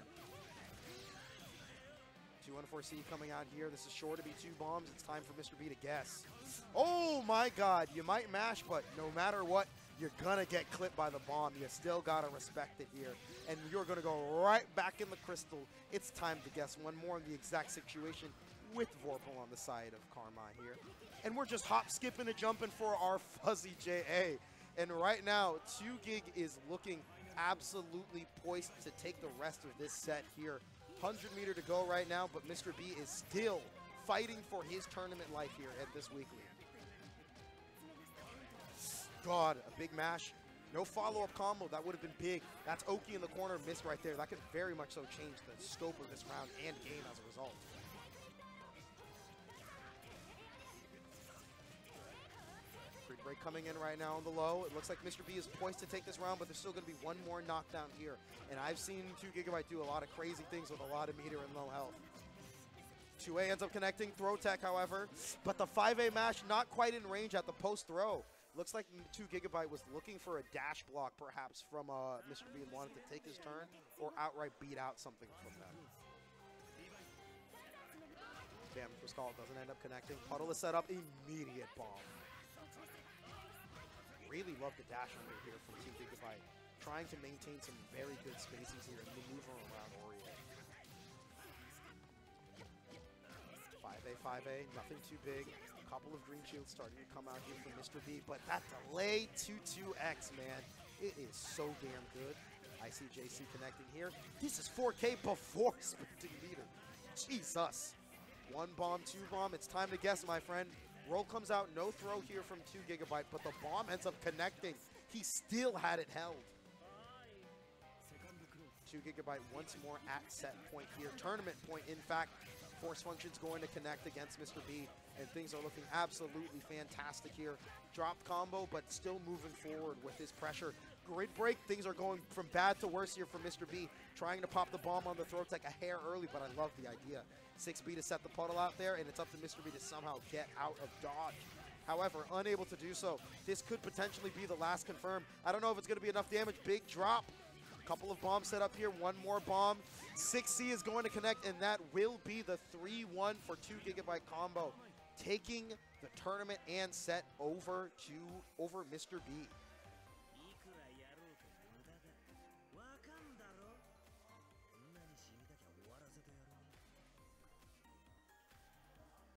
214C coming out here. This is sure to be 2 bombs. It's time for Mr. B to guess. Oh my god, you might mash, but no matter what, you're gonna get clipped by the bomb. You still gotta respect it here. And you're gonna go right back in the crystal. It's time to guess one more in the exact situation with Vorpal on the side of Carmine here. And we're just hop, skipping, and jumping for our fuzzy JA. And right now, 2Gig is looking absolutely poised to take the rest of this set here. 100 meter to go right now, but Mr. B is still fighting for his tournament life here at this weekly. God, a big mash. No follow-up combo. That would have been big. That's Oki in the corner, missed right there. That could very much so change the scope of this round and game as a result. Free break coming in right now on the low. It looks like Mr. B is poised to take this round, but there's still going to be one more knockdown here. And I've seen 2GB do a lot of crazy things with a lot of meter and low health. 2A ends up connecting. Throw tech, however. But the 5A mash not quite in range at the post throw. Looks like 2GB was looking for a dash block, perhaps, from Mr. B and wanted to take his turn or outright beat out something from that. Damage was called, doesn't end up connecting. Puddle is set up, immediate bomb. Really love the dash under here from 2GB. Trying to maintain some very good spaces here and maneuver around Oreo. 5A, nothing too big. Couple of green shields starting to come out here from Mr. B, but that delay 2-2X, man, it is so damn good. ICJC connecting here. This is 4K before sprinting meter. Jesus. 1 bomb, 2 bomb. It's time to guess, my friend. Roll comes out, no throw here from 2GB, but the bomb ends up connecting. He still had it held. 2GB once more at set point here. Tournament point, in fact. Force function's going to connect against Mr. B, and things are looking absolutely fantastic here. Dropped combo, but still moving forward with his pressure. Grid break, things are going from bad to worse here for Mr. B. Trying to pop the bomb on the throw tech a hair early, but I love the idea. 6B to set the puddle out there, and it's up to Mr. B to somehow get out of dodge. However, unable to do so. This could potentially be the last confirm. I don't know if it's going to be enough damage. Big drop. Couple of bombs set up here, one more bomb. 6C is going to connect, and that will be the 3-1 for 2GB combo, taking the tournament and set over Mr. B.